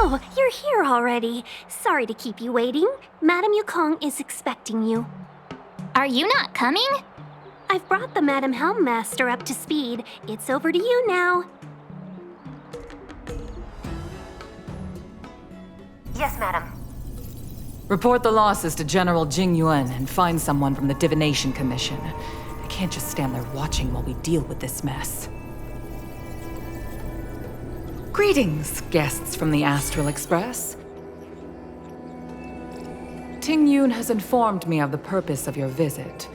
Oh, you're here already. Sorry to keep you waiting. Madame Yukong is expecting you. Are you not coming? I've brought the Madame Helmmaster up to speed. It's over to you now. Yes, madam. Report the losses to General Jing Yuan and find someone from the Divination Commission. I can't just stand there watching while we deal with this mess. Greetings, guests from the Astral Express. Ting Yun has informed me of the purpose of your visit.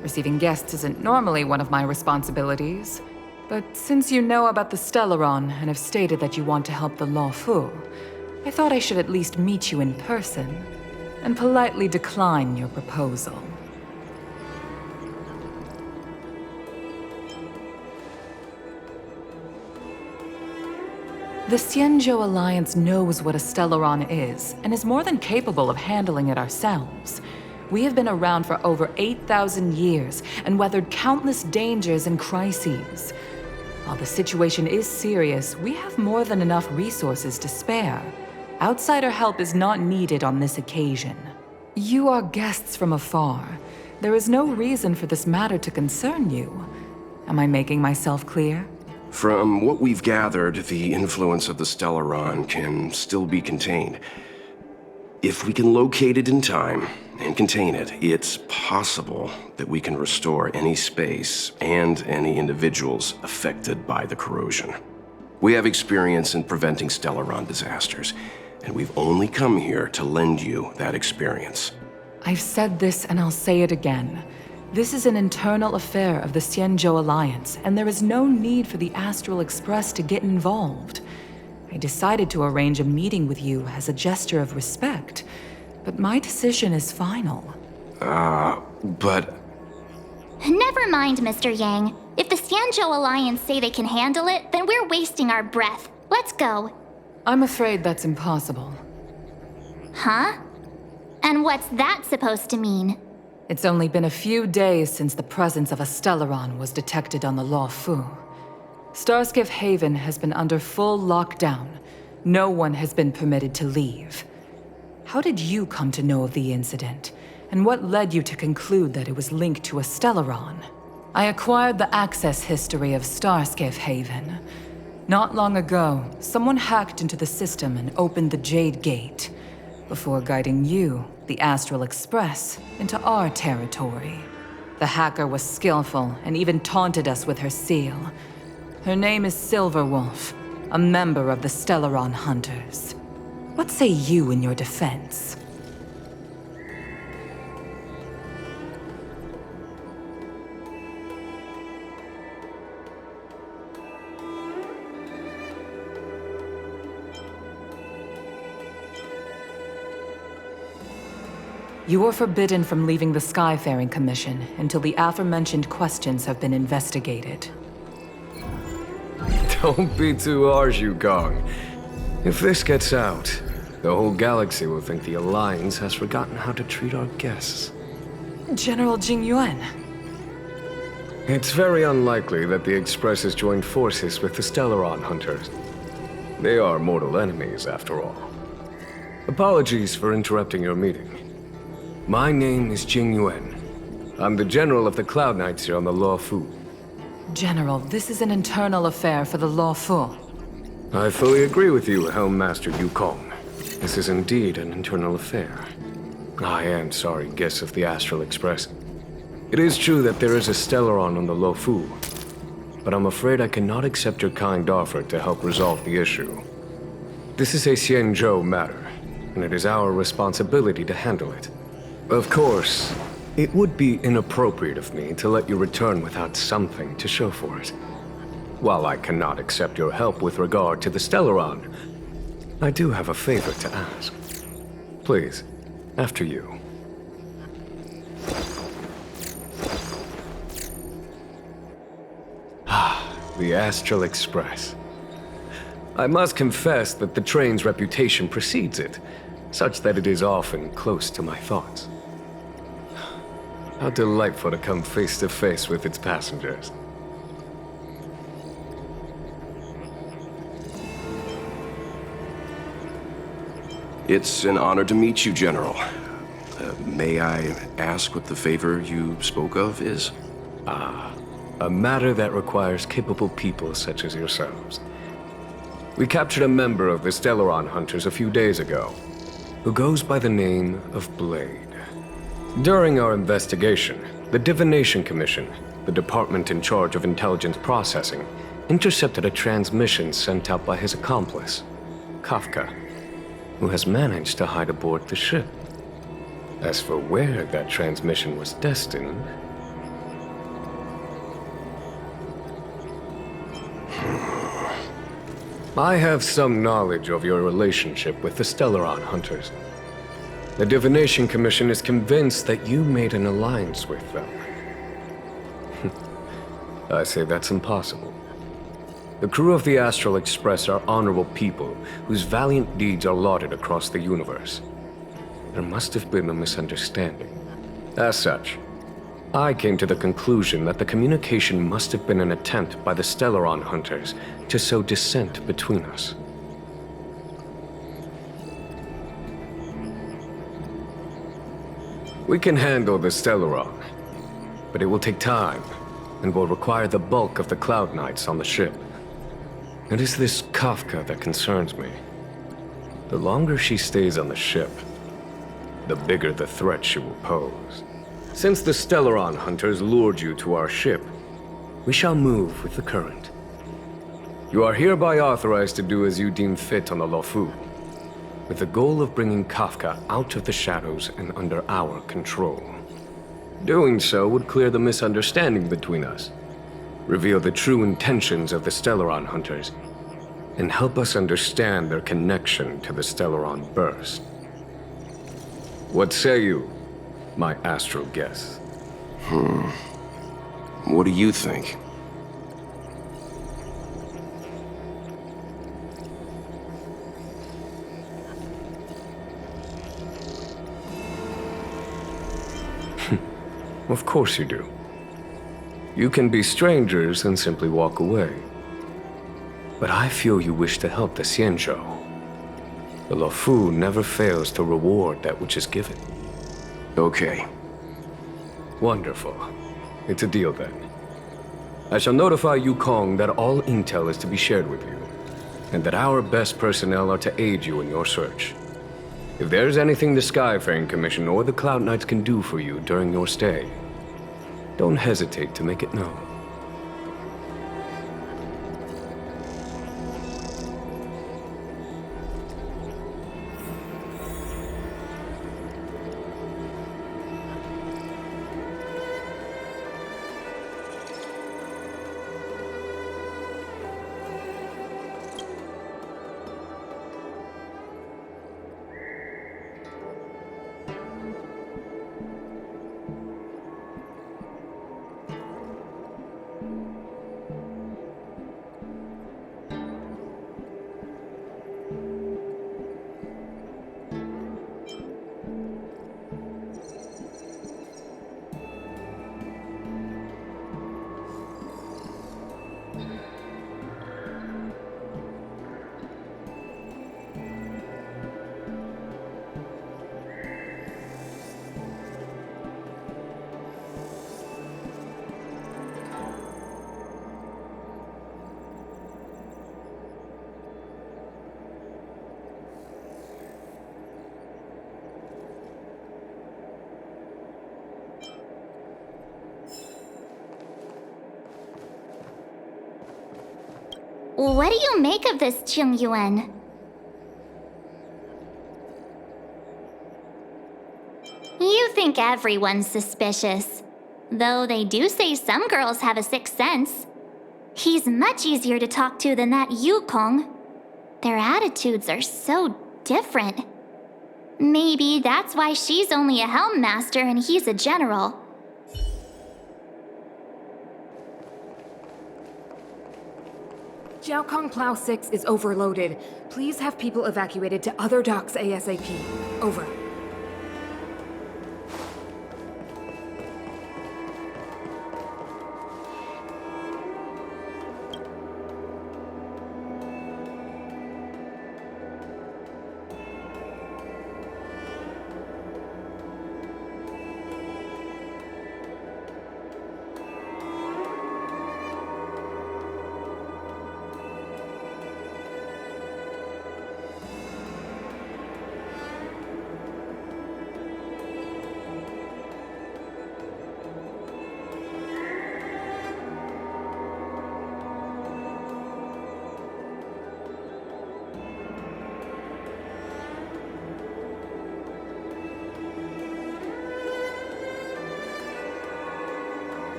Receiving guests isn't normally one of my responsibilities, but since you know about the Stellaron and have stated that you want to help the Law Fu, I thought I should at least meet you in person and politely decline your proposal. The Xianzhou Alliance knows what a Stellaron is, and is more than capable of handling it ourselves. We have been around for over 8,000 years, and weathered countless dangers and crises. While the situation is serious, we have more than enough resources to spare. Outsider help is not needed on this occasion. You are guests from afar. There is no reason for this matter to concern you. Am I making myself clear? From what we've gathered, the influence of the Stellaron can still be contained. If we can locate it in time and contain it, it's possible that we can restore any space and any individuals affected by the corrosion. We have experience in preventing Stellaron disasters, and we've only come here to lend you that experience. I've said this and I'll say it again. This is an internal affair of the Xianzhou Alliance, and there is no need for the Astral Express to get involved. I decided to arrange a meeting with you as a gesture of respect, but my decision is final. But... Never mind, Mr. Yang. If the Xianzhou Alliance say they can handle it, then we're wasting our breath. Let's go. I'm afraid that's impossible. Huh? And what's that supposed to mean? It's only been a few days since the presence of a Stellaron was detected on the Law Fu. Starskiff Haven has been under full lockdown. No one has been permitted to leave. How did you come to know of the incident? And what led you to conclude that it was linked to a Stellaron? I acquired the access history of Starskiff Haven. Not long ago, someone hacked into the system and opened the Jade Gate, before guiding you, the Astral Express, into our territory. The hacker was skillful and even taunted us with her seal. Her name is Silverwolf, a member of the Stellaron Hunters. What say you in your defense? You are forbidden from leaving the Skyfaring Commission until the aforementioned questions have been investigated. Don't be too harsh, Yukong. If this gets out, the whole galaxy will think the Alliance has forgotten how to treat our guests. General Jing Yuan. It's very unlikely that the Express has joined forces with the Stellaron Hunters. They are mortal enemies, after all. Apologies for interrupting your meeting. My name is Jing Yuan. I'm the General of the Cloud Knights here on the Law Fu. General, this is an internal affair for the Law Fu. I fully agree with you, Helmmaster Yukong. This is indeed an internal affair. I am sorry, guests of the Astral Express. It is true that there is a Stellaron on the Law Fu, but I'm afraid I cannot accept your kind offer to help resolve the issue. This is a Xianzhou matter, and it is our responsibility to handle it. Of course, it would be inappropriate of me to let you return without something to show for it. While I cannot accept your help with regard to the Stellaron, I do have a favor to ask. Please, after you. The Astral Express. I must confess that the train's reputation precedes it, such that it is often close to my thoughts. How delightful to come face to face with its passengers. It's an honor to meet you, General. May I ask what the favor you spoke of is? A matter that requires capable people such as yourselves. We captured a member of the Stellaron Hunters a few days ago, who goes by the name of Blade. During our investigation, the Divination Commission, the department in charge of intelligence processing, intercepted a transmission sent out by his accomplice, Kafka, who has managed to hide aboard the ship. As for where that transmission was destined... I have some knowledge of your relationship with the Stellaron Hunters. The Divination Commission is convinced that you made an alliance with them. I say that's impossible. The crew of the Astral Express are honorable people whose valiant deeds are lauded across the universe. There must have been a misunderstanding. As such, I came to the conclusion that the communication must have been an attempt by the Stellaron Hunters to sow dissent between us. We can handle the Stellaron, but it will take time and will require the bulk of the Cloud Knights on the ship. It is this Kafka that concerns me. The longer she stays on the ship, the bigger the threat she will pose. Since the Stellaron Hunters lured you to our ship, we shall move with the current. You are hereby authorized to do as you deem fit on the Lofu, with the goal of bringing Kafka out of the shadows and under our control. Doing so would clear the misunderstanding between us, reveal the true intentions of the Stellaron Hunters, and help us understand their connection to the Stellaron Burst. What say you, my astral guest? What do you think? Of course you do. You can be strangers and simply walk away. But I feel you wish to help the Xianzhou. The Luofu never fails to reward that which is given. Okay. Wonderful. It's a deal then. I shall notify Yukong that all intel is to be shared with you, and that our best personnel are to aid you in your search. If there's anything the Skyfaring Commission or the Cloud Knights can do for you during your stay, don't hesitate to make it known. What do you make of this, Chung Yuan? You think everyone's suspicious. Though they do say some girls have a sixth sense. He's much easier to talk to than that Yukong. Their attitudes are so different. Maybe that's why she's only a helm master and he's a general. Jiaokong Plow 6 is overloaded. Please have people evacuated to other docks ASAP. Over.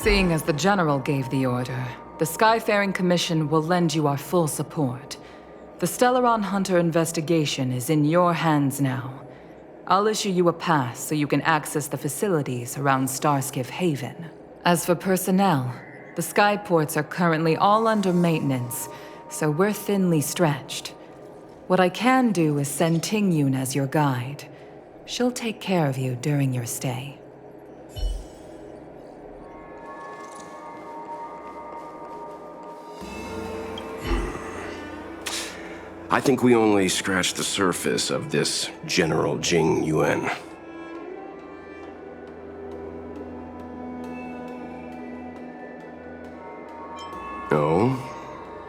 Seeing as the General gave the order, the Skyfaring Commission will lend you our full support. The Stellaron Hunter investigation is in your hands now. I'll issue you a pass so you can access the facilities around Starskiff Haven. As for personnel, the skyports are currently all under maintenance, so we're thinly stretched. What I can do is send Tingyun as your guide. She'll take care of you during your stay. I think we only scratched the surface of this General Jing Yuan. Oh?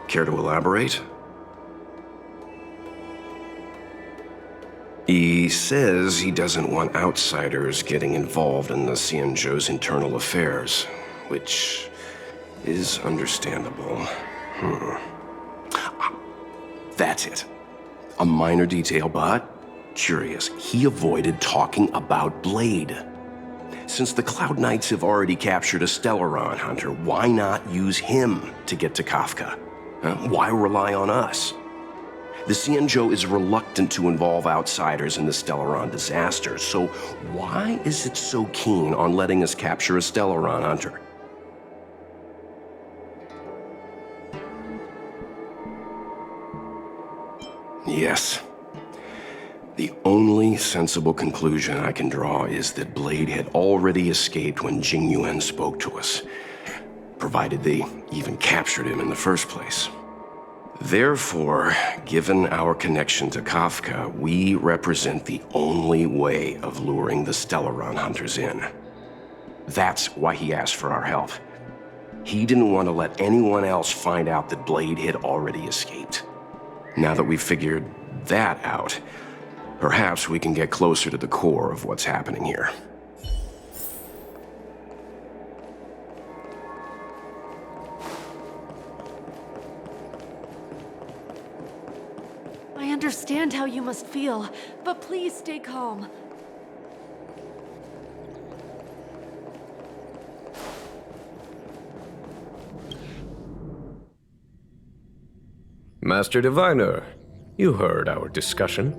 Care to elaborate? He says he doesn't want outsiders getting involved in the Xianzhou's internal affairs, which is understandable. That's it. A minor detail, but curious. He avoided talking about Blade. Since the Cloud Knights have already captured a Stellaron hunter, why not use him to get to Kafka? Why rely on us? The Xianzhou is reluctant to involve outsiders in the Stellaron disaster, so why is it so keen on letting us capture a Stellaron hunter? Yes. The only sensible conclusion I can draw is that Blade had already escaped when Jing Yuan spoke to us, provided they even captured him in the first place. Therefore, given our connection to Kafka, we represent the only way of luring the Stellaron hunters in. That's why he asked for our help. He didn't want to let anyone else find out that Blade had already escaped. Now that we've figured that out, perhaps we can get closer to the core of what's happening here. I understand how you must feel, but please stay calm. Master Diviner, you heard our discussion.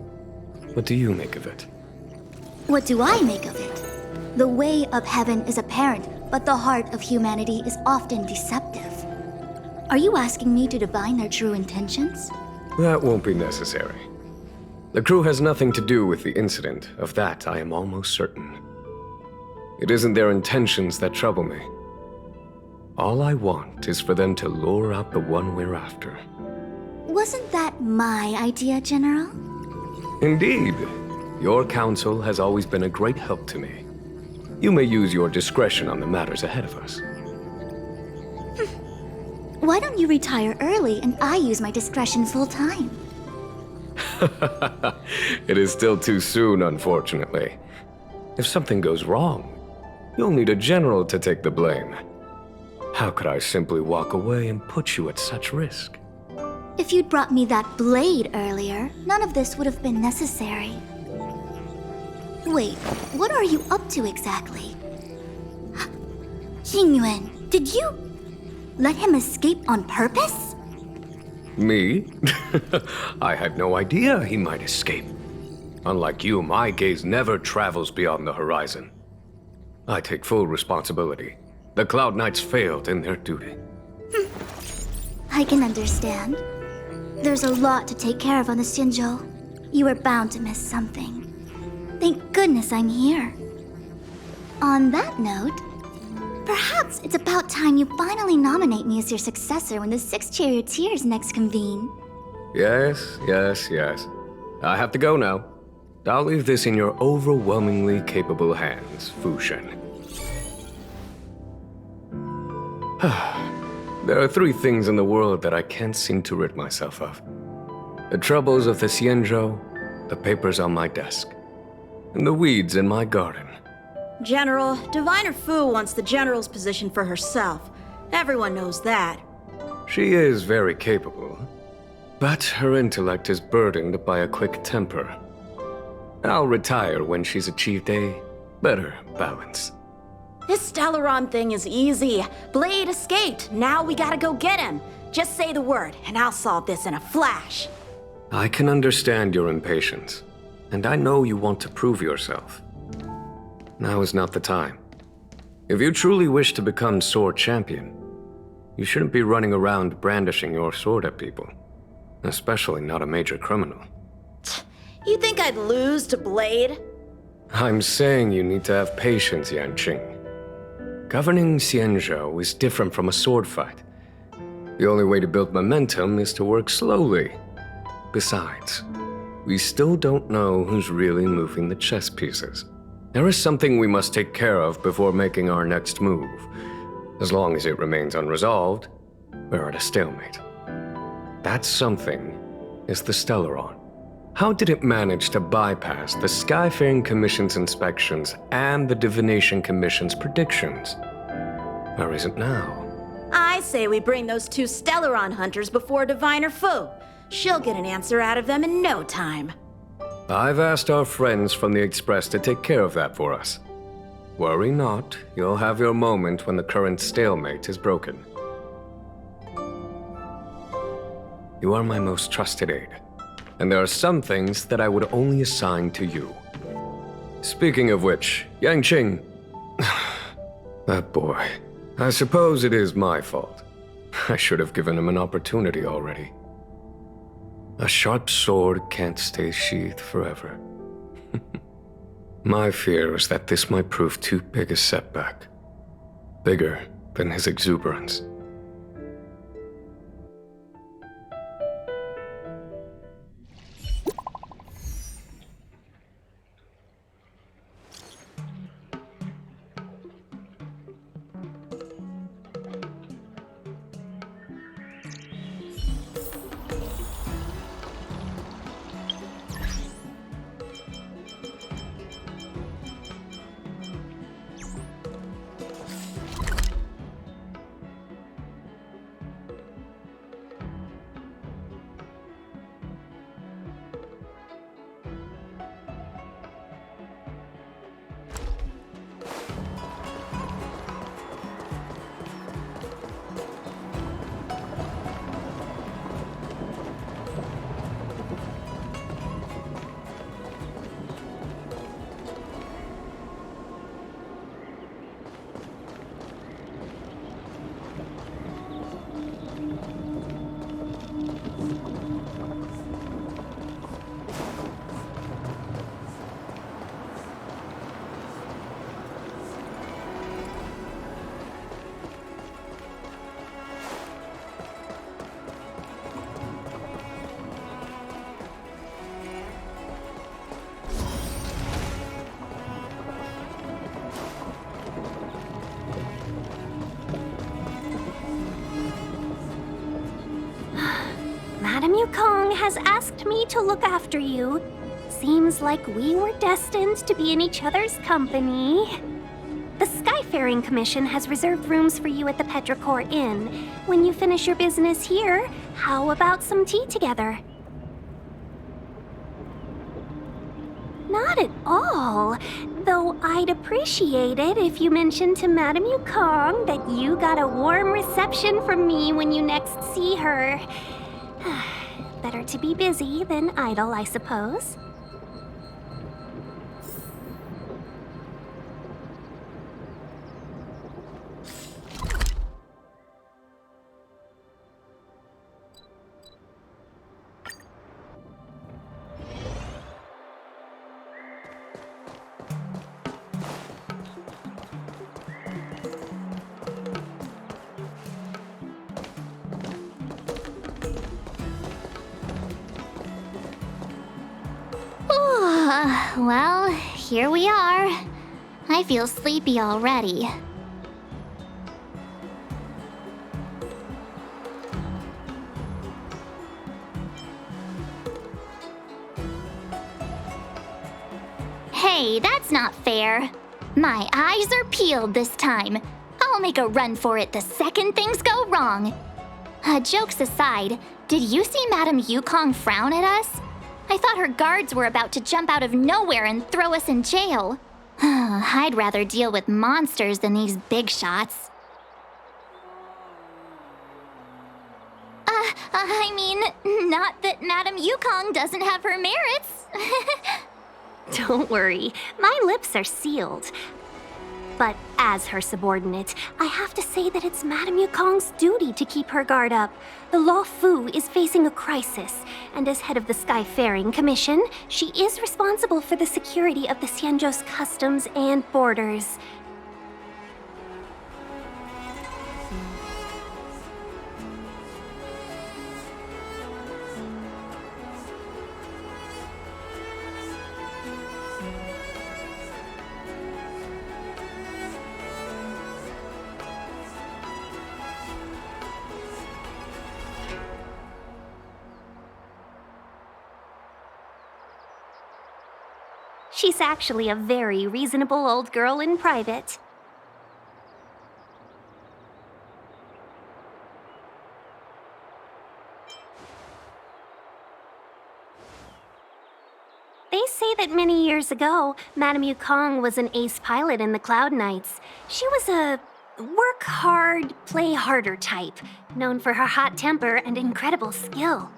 What do you make of it? What do I make of it? The way of heaven is apparent, but the heart of humanity is often deceptive. Are you asking me to divine their true intentions? That won't be necessary. The crew has nothing to do with the incident. Of that, I am almost certain. It isn't their intentions that trouble me. All I want is for them to lure out the one we're after. Wasn't that my idea, General? Indeed. Your counsel has always been a great help to me. You may use your discretion on the matters ahead of us. Why don't you retire early and I use my discretion full time? It is still too soon, unfortunately. If something goes wrong, you'll need a general to take the blame. How could I simply walk away and put you at such risk? If you'd brought me that blade earlier, none of this would have been necessary. Wait, what are you up to exactly? Jingyuan, did you let him escape on purpose? Me? I had no idea he might escape. Unlike you, my gaze never travels beyond the horizon. I take full responsibility. The Cloud Knights failed in their duty. I can understand. There's a lot to take care of on the Xianzhou. You were bound to miss something. Thank goodness I'm here. On that note, perhaps it's about time you finally nominate me as your successor when the 6 charioteers next convene. Yes. I have to go now. I'll leave this in your overwhelmingly capable hands, Fu Shen. There are 3 things in the world that I can't seem to rid myself of. The troubles of the Xianzhou, the papers on my desk, and the weeds in my garden. General, Diviner Fu wants the General's position for herself. Everyone knows that. She is very capable, but her intellect is burdened by a quick temper. I'll retire when she's achieved a better balance. This Stellaron thing is easy. Blade escaped. Now we gotta go get him. Just say the word, and I'll solve this in a flash. I can understand your impatience, and I know you want to prove yourself. Now is not the time. If you truly wish to become sword champion, you shouldn't be running around brandishing your sword at people, especially not a major criminal. You think I'd lose to Blade? I'm saying you need to have patience, Yanqing. Governing Xianzhou is different from a sword fight. The only way to build momentum is to work slowly. Besides, we still don't know who's really moving the chess pieces. There is something we must take care of before making our next move. As long as it remains unresolved, we're at a stalemate. That something is the Stellaron. How did it manage to bypass the Skyfaring Commission's inspections and the Divination Commission's predictions? Where is it now? I say we bring those two Stellaron hunters before Diviner Fu. She'll get an answer out of them in no time. I've asked our friends from the Express to take care of that for us. Worry not, you'll have your moment when the current stalemate is broken. You are my most trusted aide, and there are some things that I would only assign to you. Speaking of which, Yanqing... that boy. I suppose it is my fault. I should have given him an opportunity already. A sharp sword can't stay sheathed forever. My fear is that this might prove too big a setback. Bigger than his exuberance. Madame Yukong has asked me to look after you. Seems like we were destined to be in each other's company. The Skyfaring Commission has reserved rooms for you at the Petrichor Inn. When you finish your business here, how about some tea together? Not at all. Though I'd appreciate it if you mentioned to Madame Yukong that you got a warm reception from me when you next see her. Better to be busy than idle, I suppose. Well, here we are. I feel sleepy already. Hey, that's not fair. My eyes are peeled this time. I'll make a run for it the second things go wrong. Jokes aside, did you see Madame Yukong frown at us? I thought her guards were about to jump out of nowhere and throw us in jail. I'd rather deal with monsters than these big shots. I mean, not that Madame Yukong doesn't have her merits. Don't worry, my lips are sealed. But as her subordinate, I have to say that it's Madame Yukong's duty to keep her guard up. The Law Fu is facing a crisis, and as head of the Skyfaring Commission, she is responsible for the security of the Xianzhou's customs and borders. She's actually a very reasonable old girl in private. They say that many years ago, Madame Yukong was an ace pilot in the Cloud Knights. She was a work hard, play harder type, known for her hot temper and incredible skill.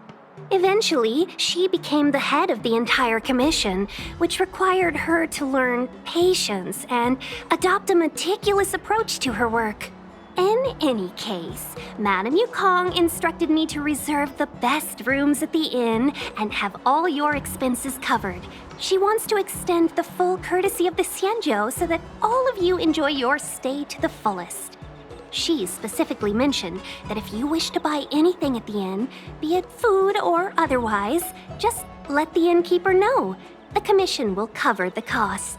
Eventually, she became the head of the entire commission, which required her to learn patience and adopt a meticulous approach to her work. In any case, Madame Yukong instructed me to reserve the best rooms at the inn and have all your expenses covered. She wants to extend the full courtesy of the Xianzhou so that all of you enjoy your stay to the fullest. She specifically mentioned that if you wish to buy anything at the inn, be it food or otherwise, just let the innkeeper know. The commission will cover the cost.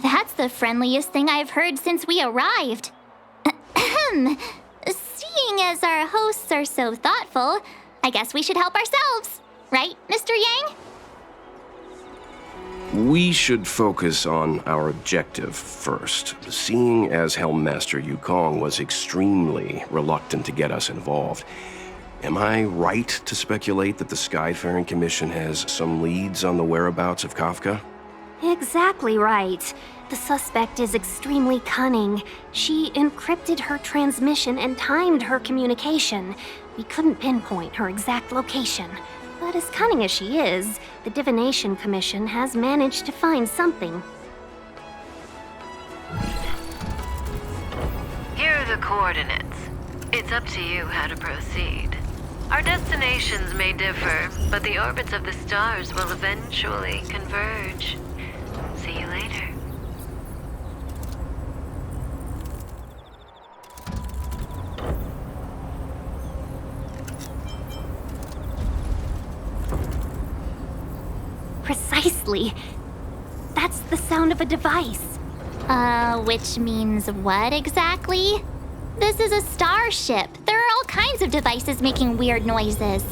That's the friendliest thing I've heard since we arrived. Ahem. Seeing as our hosts are so thoughtful, I guess we should help ourselves. Right, Mr. Yang? We should focus on our objective first. Seeing as Helmmaster Yukong was extremely reluctant to get us involved, am I right to speculate that the Skyfaring Commission has some leads on the whereabouts of Kafka? Exactly right. The suspect is extremely cunning. She encrypted her transmission and timed her communication. We couldn't pinpoint her exact location. But as cunning as she is, the Divination Commission has managed to find something. Here are the coordinates. It's up to you how to proceed. Our destinations may differ, but the orbits of the stars will eventually converge. See you later. Precisely. That's the sound of a device. Which means what exactly? This is a starship. There are all kinds of devices making weird noises.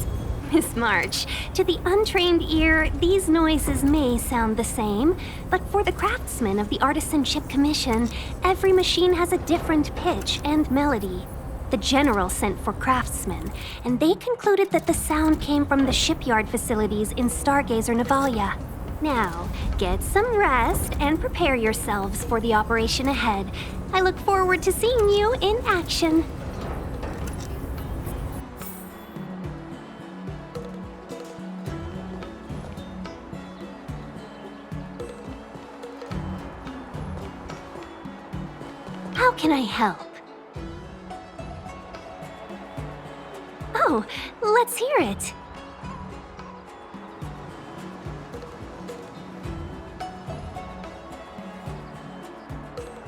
Miss March, to the untrained ear, these noises may sound the same, but for the craftsmen of the Artisanship Commission, every machine has a different pitch and melody. The General sent for craftsmen, and they concluded that the sound came from the shipyard facilities in Stargazer Navalia. Now, get some rest and prepare yourselves for the operation ahead. I look forward to seeing you in action. How can I help? Oh, let's hear it.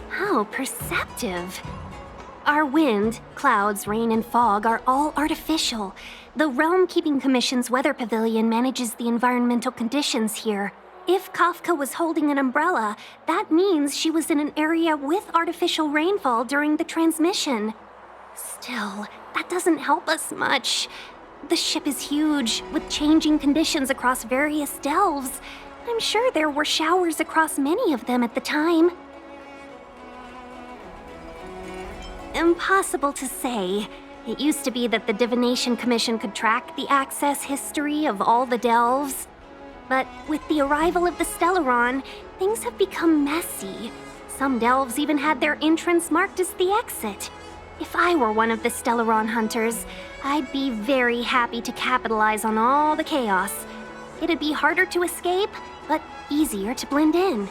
How perceptive. Our wind, clouds, rain, and fog are all artificial. The Realm Keeping Commission's weather pavilion manages the environmental conditions here. If Kafka was holding an umbrella, that means she was in an area with artificial rainfall during the transmission. Still, that doesn't help us much. The ship is huge, with changing conditions across various delves. I'm sure there were showers across many of them at the time. Impossible to say. It used to be that the Divination Commission could track the access history of all the delves. But with the arrival of the Stellaron, things have become messy. Some delves even had their entrance marked as the exit. If I were one of the Stellaron hunters, I'd be very happy to capitalize on all the chaos. It'd be harder to escape, but easier to blend in.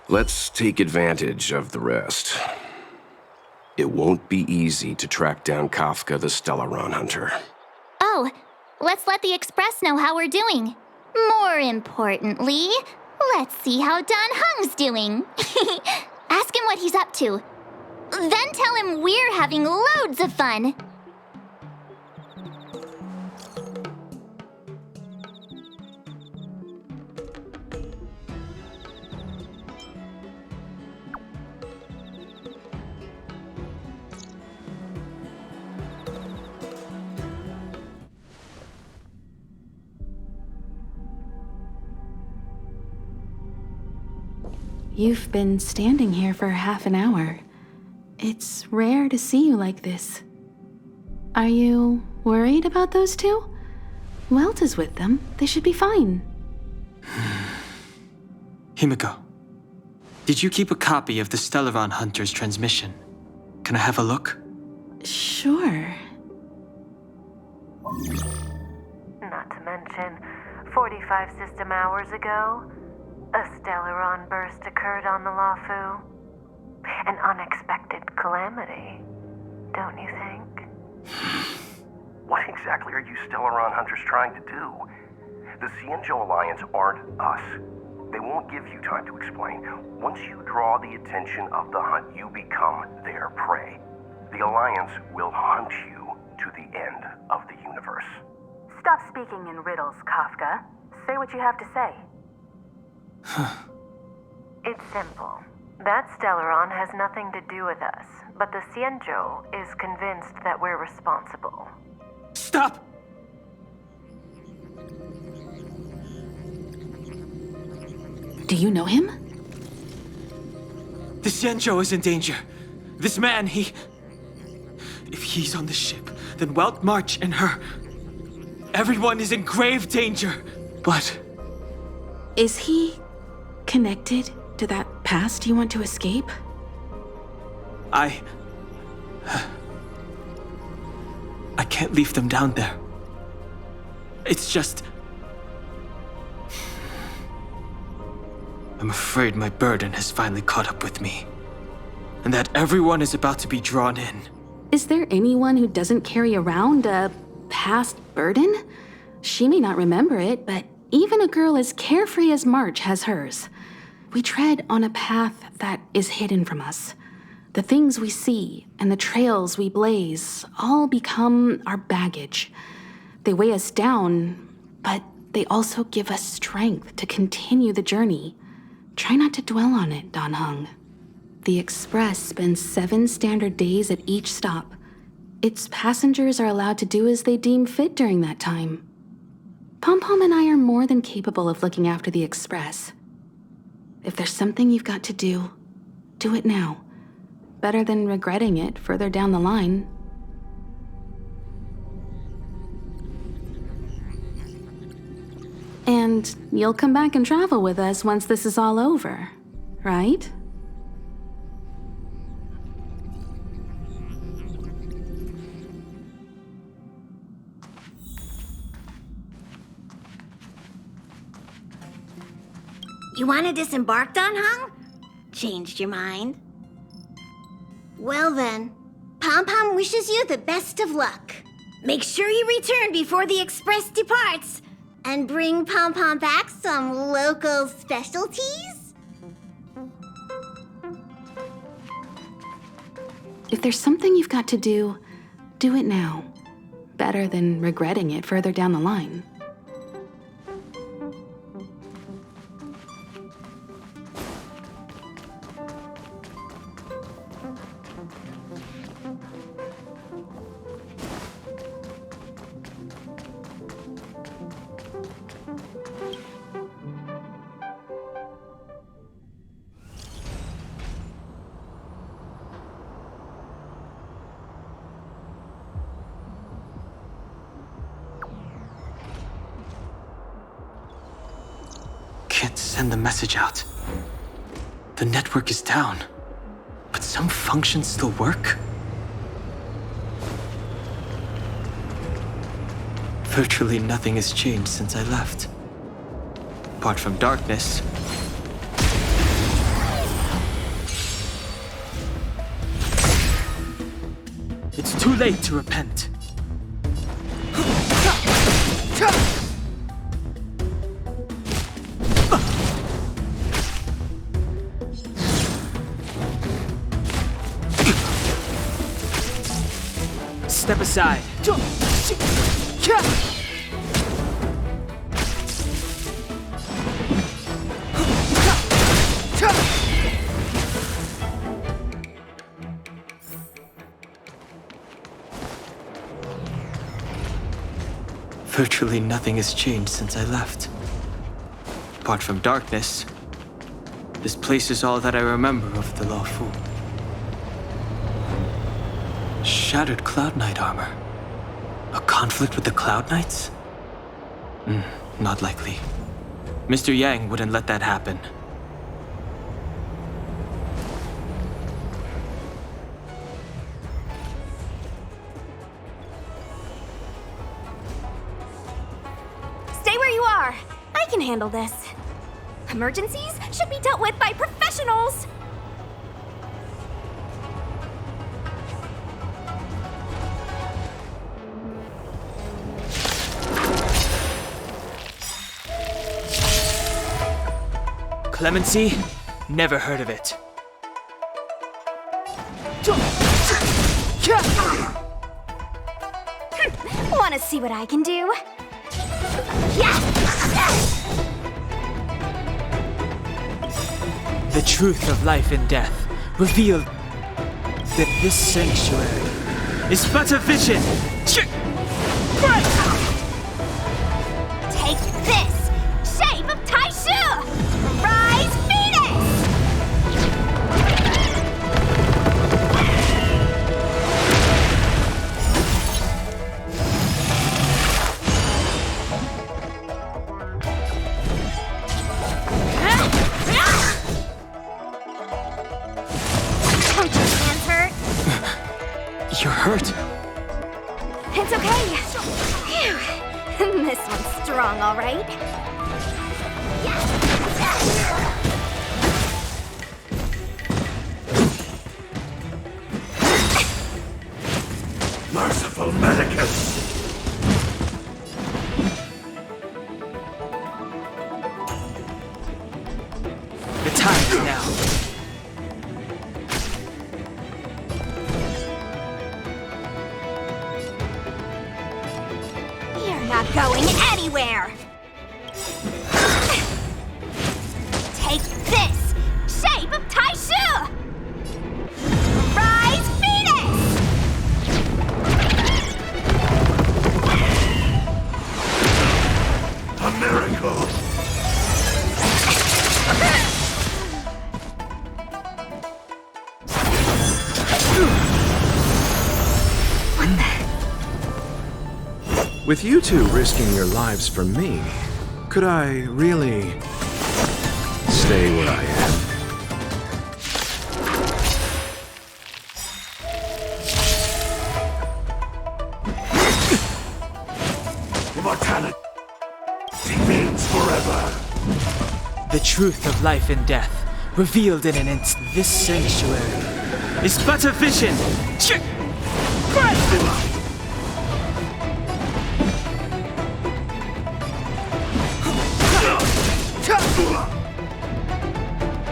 Let's take advantage of the rest. It won't be easy to track down Kafka the Stellaron Hunter. Oh, let's let the Express know how we're doing. More importantly, let's see how Don Hung's doing. Ask him what he's up to. Then tell him we're having loads of fun. You've been standing here for half an hour. It's rare to see you like this. Are you worried about those two? Welt is with them. They should be fine. Himiko, did you keep a copy of the Stellaron Hunter's transmission? Can I have a look? Sure. Not to mention, 45 system hours ago, a Stellaron burst occurred on the Lawfu. An unexpected calamity, don't you think? What exactly are you Stellaron hunters trying to do? The Cienjo Alliance aren't us. They won't give you time to explain. Once you draw the attention of the hunt, you become their prey. The Alliance will hunt you to the end of the universe. Stop speaking in riddles, Kafka. Say what you have to say. It's simple. That Stellaron has nothing to do with us, but the Cienjo is convinced that we're responsible. Stop! Do you know him? The Xianzhou is in danger. This man, If he's on the ship, then Welt, March, and her... Everyone is in grave danger. But... Is he connected to that past you want to escape? I can't leave them down there. It's just... I'm afraid my burden has finally caught up with me. And that everyone is about to be drawn in. Is there anyone who doesn't carry around a past burden? She may not remember it, but even a girl as carefree as March has hers. We tread on a path that is hidden from us. The things we see and the trails we blaze all become our baggage. They weigh us down, but they also give us strength to continue the journey. Try not to dwell on it, Don Hung. The Express spends 7 standard days at each stop. Its passengers are allowed to do as they deem fit during that time. Pom-Pom and I are more than capable of looking after the Express. If there's something you've got to do it now. Better than regretting it further down the line. And you'll come back and travel with us once this is all over, right? You want to disembark, Don Hung? Changed your mind? Well then, Pom-Pom wishes you the best of luck. Make sure you return before the Express departs, and bring Pom-Pom back some local specialties? If there's something you've got to do it now. Better than regretting it further down the line. can't send the message out. The network is down, but some functions still work. Virtually nothing has changed since I left. Apart from darkness. It's too late to repent. Step aside. Virtually nothing has changed since I left. Apart from darkness, this place is all that I remember of the Law Fu. Shattered Cloud Knight armor. A conflict with the Cloud Knights? Not likely. Mr. Yang wouldn't let that happen. Stay where you are. I can handle this. Emergencies should be dealt with by professionals. Clemency? Never heard of it. Want to see what I can do? The truth of life and death revealed that this sanctuary is but a vision. Take this! Shape of Taishu! Rise, Phoenix! Don't your hands hurt? You're hurt. It's okay. Phew. This one's strong, all right. Merciful Medicus! The time is now. You're not going anywhere! Take this! Shape of Taishu! Rise, Phoenix! A miracle! With you two risking your lives for me, could I really stay where I am? Immortality means forever. The truth of life and death revealed in an instant. This sanctuary is but a vision.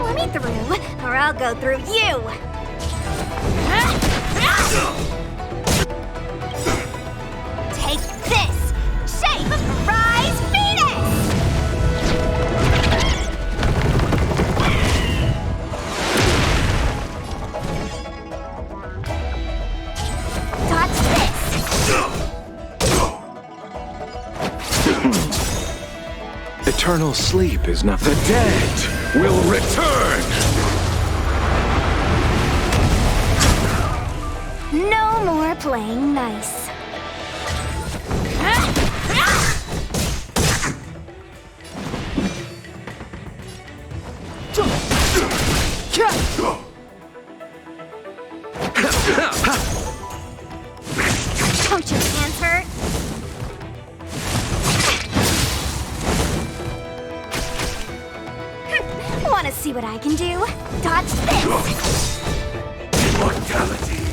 Let me through, or I'll go through you! Take this! Shape of Rise, Phoenix! Dodge this! Eternal sleep is not the dead will return. No more playing nice. I can do. Dodge this! Immortality!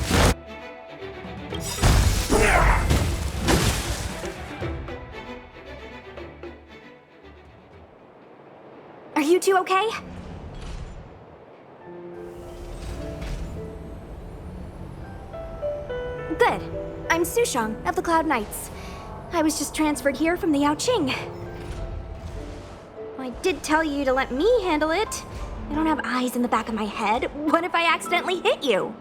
Are you two okay? Good. I'm Sushang of the Cloud Knights. I was just transferred here from the Yaoqing. I did tell you to let me handle it. I don't have eyes in the back of my head. What if I accidentally hit you?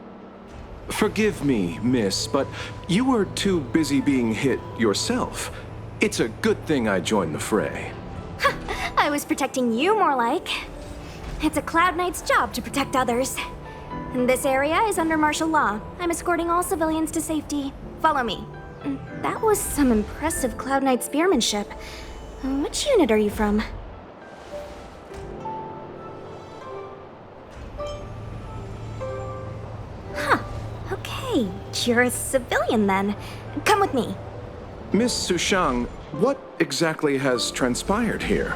Forgive me, miss, but you were too busy being hit yourself. It's a good thing I joined the fray. I was protecting you more like. It's a Cloud Knight's job to protect others. And this area is under martial law. I'm escorting all civilians to safety. Follow me. That was some impressive Cloud Knight spearmanship. Which unit are you from? Huh. Okay, you're a civilian then. Come with me. Miss Sushang, what exactly has transpired here?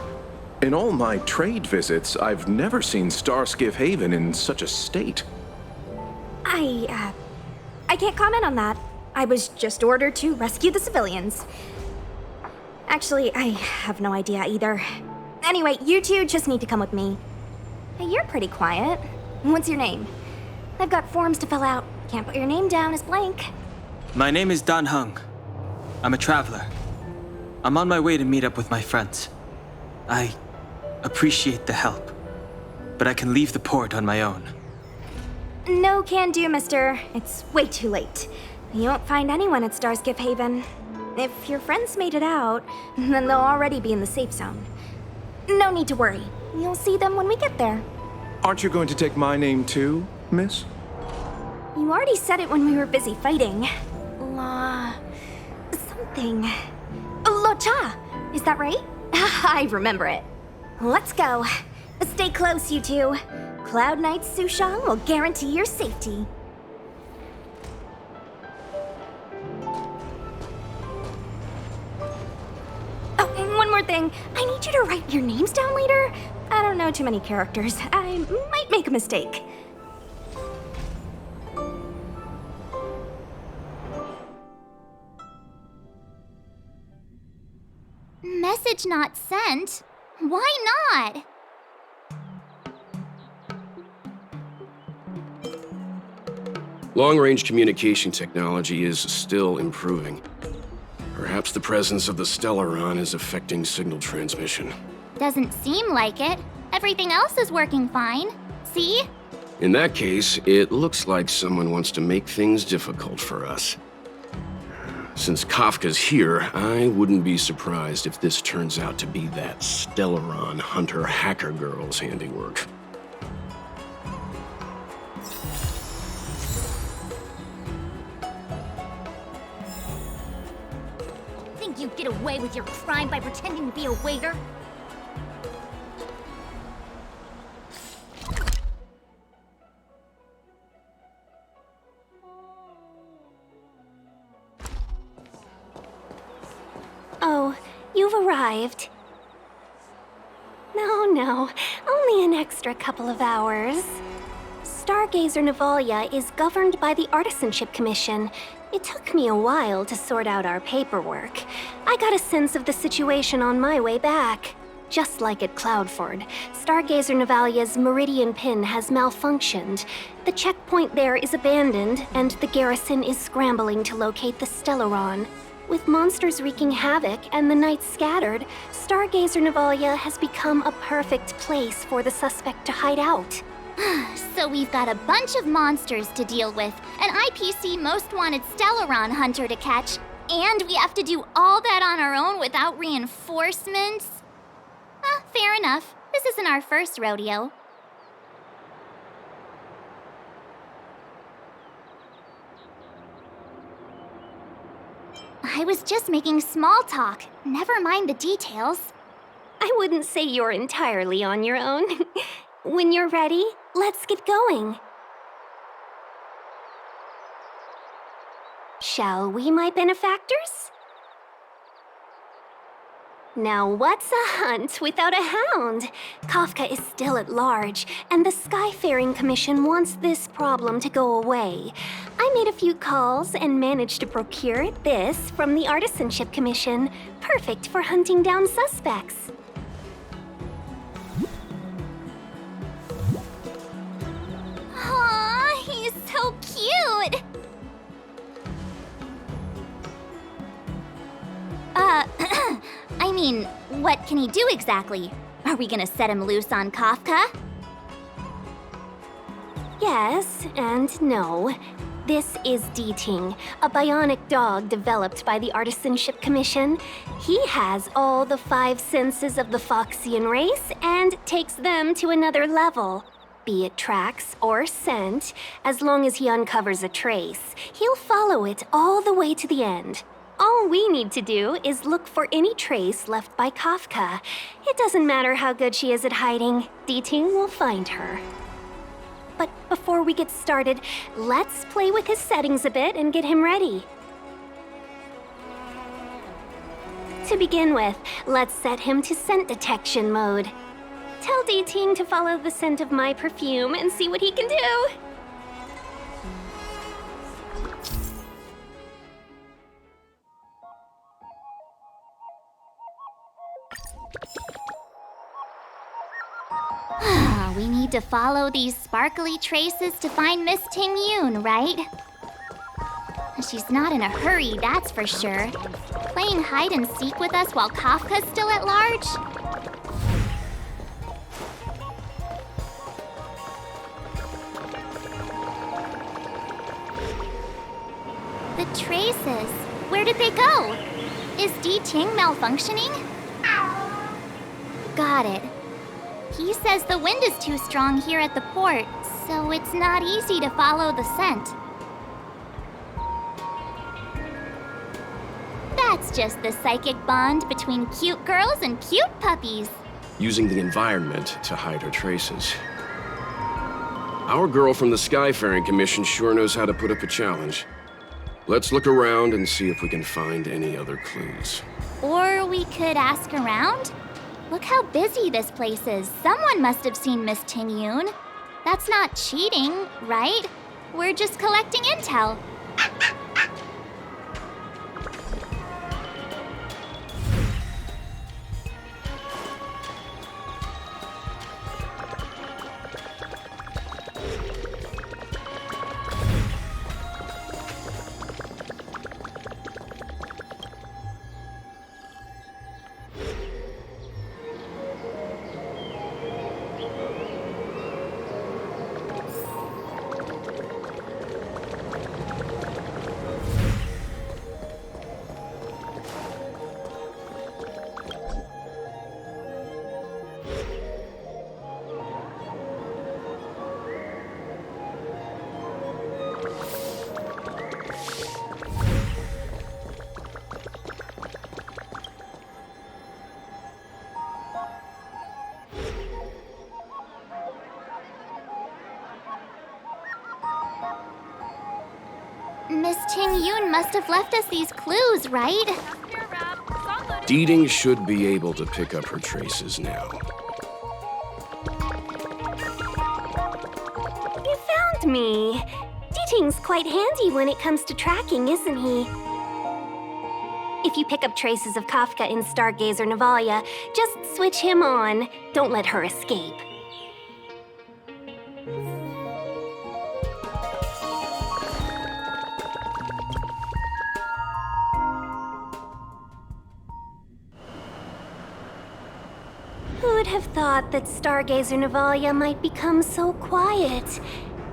In all my trade visits, I've never seen Starskiff Haven in such a state. I can't comment on that. I was just ordered to rescue the civilians. Actually, I have no idea either. Anyway, you two just need to come with me. Hey, you're pretty quiet. What's your name? I've got forms to fill out. Can't put your name down as blank. My name is Dan Hung. I'm a traveler. I'm on my way to meet up with my friends. I appreciate the help, but I can leave the port on my own. No can do, mister. It's way too late. You won't find anyone at Starskiff Haven. If your friends made it out, then they'll already be in the safe zone. No need to worry. You'll see them when we get there. Aren't you going to take my name too, miss? You already said it when we were busy fighting. Something. Locha! Is that right? I remember it. Let's go. Stay close, you two. Cloud Knight Sushang will guarantee your safety. Oh, and one more thing. I need you to write your names down later. I don't know too many characters. I might make a mistake. Message not sent? Why not? Long-range communication technology is still improving. Perhaps the presence of the Stellaron is affecting signal transmission. Doesn't seem like it. Everything else is working fine. See? In that case, it looks like someone wants to make things difficult for us. Since Kafka's here, I wouldn't be surprised if this turns out to be that Stellaron hunter hacker girl's handiwork. Think you get away with your crime by pretending to be a waiter? Oh, you've arrived. No, only an extra couple of hours. Stargazer Navalia is governed by the Artisanship Commission. It took me a while to sort out our paperwork. I got a sense of the situation on my way back. Just like at Cloudford, Stargazer Navalia's Meridian Pin has malfunctioned. The checkpoint there is abandoned, and the garrison is scrambling to locate the Stellaron. With monsters wreaking havoc and the Knights scattered, Stargazer Navalia has become a perfect place for the suspect to hide out. So we've got a bunch of monsters to deal with, an IPC Most Wanted Stellaron hunter to catch, and we have to do all that on our own without reinforcements? Fair enough. This isn't our first rodeo. I was just making small talk. Never mind the details. I wouldn't say you're entirely on your own. When you're ready, let's get going. Shall we, my benefactors? Now what's a hunt without a hound? Kafka is still at large, and the Skyfaring Commission wants this problem to go away. I made a few calls and managed to procure this from the Artisanship Commission. Perfect for hunting down suspects. Aw, he's so cute! I mean, what can he do exactly? Are we gonna set him loose on Kafka? Yes and no. This is Deeting, a bionic dog developed by the Artisanship Commission. He has all the 5 senses of the Foxian race and takes them to another level. Be it tracks or scent, as long as he uncovers a trace, he'll follow it all the way to the end. All we need to do is look for any trace left by Kafka. It doesn't matter how good she is at hiding, Deeting will find her. But before we get started, let's play with his settings a bit and get him ready. To begin with, let's set him to scent detection mode. Tell Deeting to follow the scent of my perfume and see what he can do. We need to follow these sparkly traces to find Miss Ting Yoon, right? She's not in a hurry, that's for sure. Playing hide and seek with us while Kafka's still at large? The traces. Where did they go? Is Deeting malfunctioning? Got it. He says the wind is too strong here at the port, so it's not easy to follow the scent. That's just the psychic bond between cute girls and cute puppies. Using the environment to hide her traces. Our girl from the Skyfaring Commission sure knows how to put up a challenge. Let's look around and see if we can find any other clues. Or we could ask around? Look how busy this place is. Someone must have seen Miss Ting Yoon. That's not cheating, right? We're just collecting intel. Miss Ting Yoon must have left us these clues, right? Deeting should be able to pick up her traces now. You found me. Deeting's quite handy when it comes to tracking, isn't he? If you pick up traces of Kafka in Stargazer Navalia, just switch him on. Don't let her escape. Who'd have thought that Stargazer Navalia might become so quiet?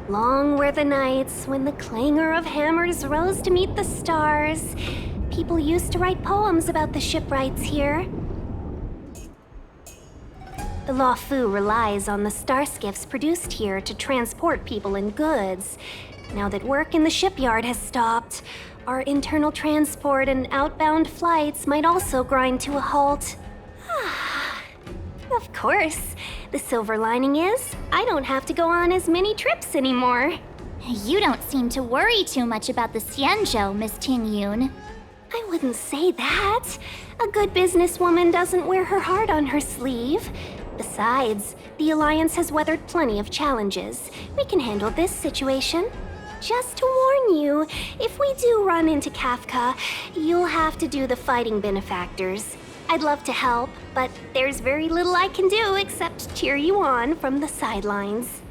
Long were the nights when the clangor of hammers rose to meet the stars. People used to write poems about the shipwrights here. The Law Fu relies on the star skiffs produced here to transport people and goods. Now that work in the shipyard has stopped, our internal transport and outbound flights might also grind to a halt. Of course. The silver lining is, I don't have to go on as many trips anymore. You don't seem to worry too much about the Xianzhou, Miss Ting Yoon. I wouldn't say that. A good businesswoman doesn't wear her heart on her sleeve. Besides, the Alliance has weathered plenty of challenges. We can handle this situation. Just to warn you, if we do run into Kafka, you'll have to do the fighting benefactors. I'd love to help, but there's very little I can do except cheer you on from the sidelines.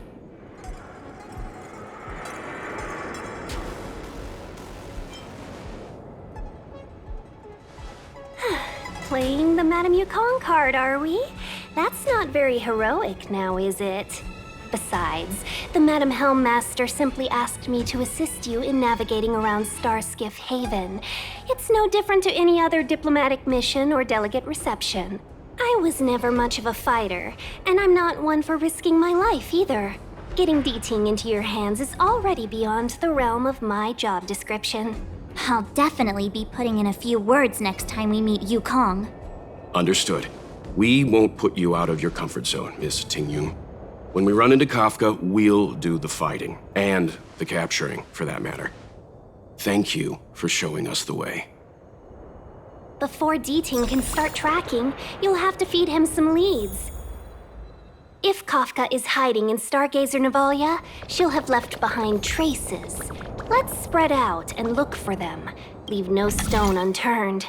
Playing the Madame Yukong card, are we? That's not very heroic now, is it? Besides, the Madame Helmmaster simply asked me to assist you in navigating around Starskiff Haven. It's no different to any other diplomatic mission or delegate reception. I was never much of a fighter, and I'm not one for risking my life either. Getting D-Ting into your hands is already beyond the realm of my job description. I'll definitely be putting in a few words next time we meet Yukong. Understood. We won't put you out of your comfort zone, Miss Tingyun. When we run into Kafka, we'll do the fighting, and the capturing, for that matter. Thank you for showing us the way. Before D-Ting can start tracking, you'll have to feed him some leads. If Kafka is hiding in Stargazer Navalia, she'll have left behind traces. Let's spread out and look for them. Leave no stone unturned.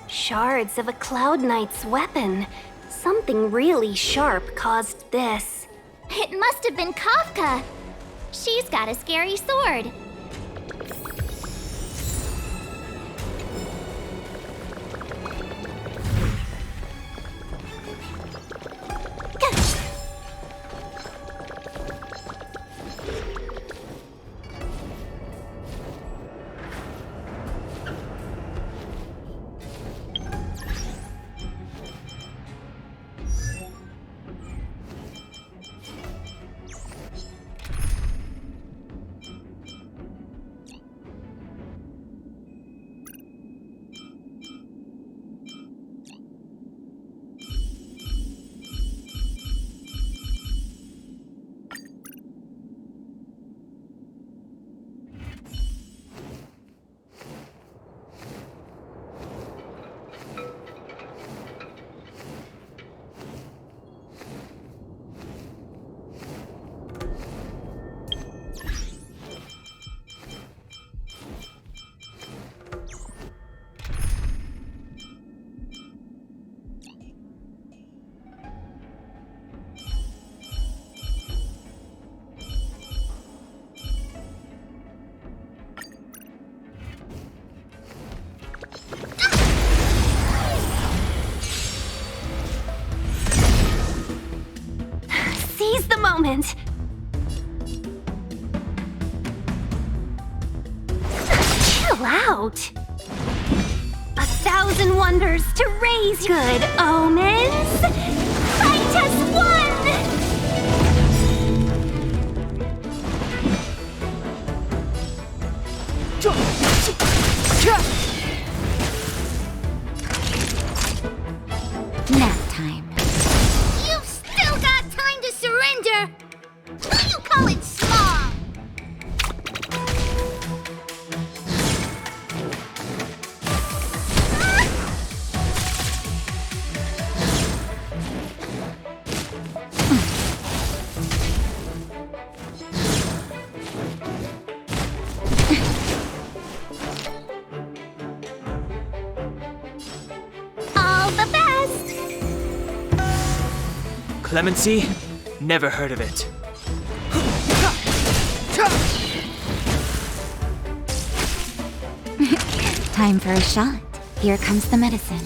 Shards of a Cloud Knight's weapon. Something really sharp caused this. It must have been Kafka. She's got a scary sword. Seize the moment! Chill out! 1,000 wonders to raise good omens! Fight as one! Nap time. You've still got time to surrender! What do you call it small? Clemency? Never heard of it. Time for a shot. Here comes the medicine.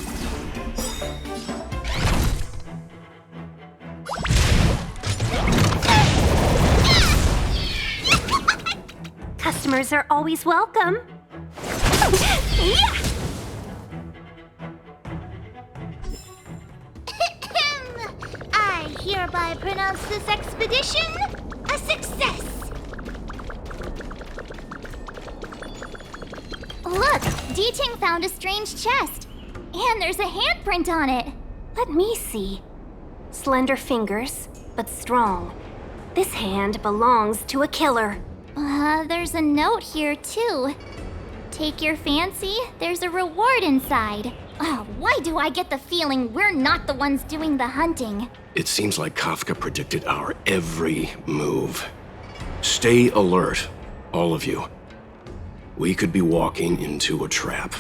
Customers are always welcome. I hereby pronounce this expedition a success. Look, D-Ting found a strange chest. And there's a handprint on it. Let me see. Slender fingers, but strong. This hand belongs to a killer. There's a note here, too. Take your fancy, there's a reward inside. Why do I get the feeling we're not the ones doing the hunting? It seems like Kafka predicted our every move. Stay alert, all of you. We could be walking into a trap.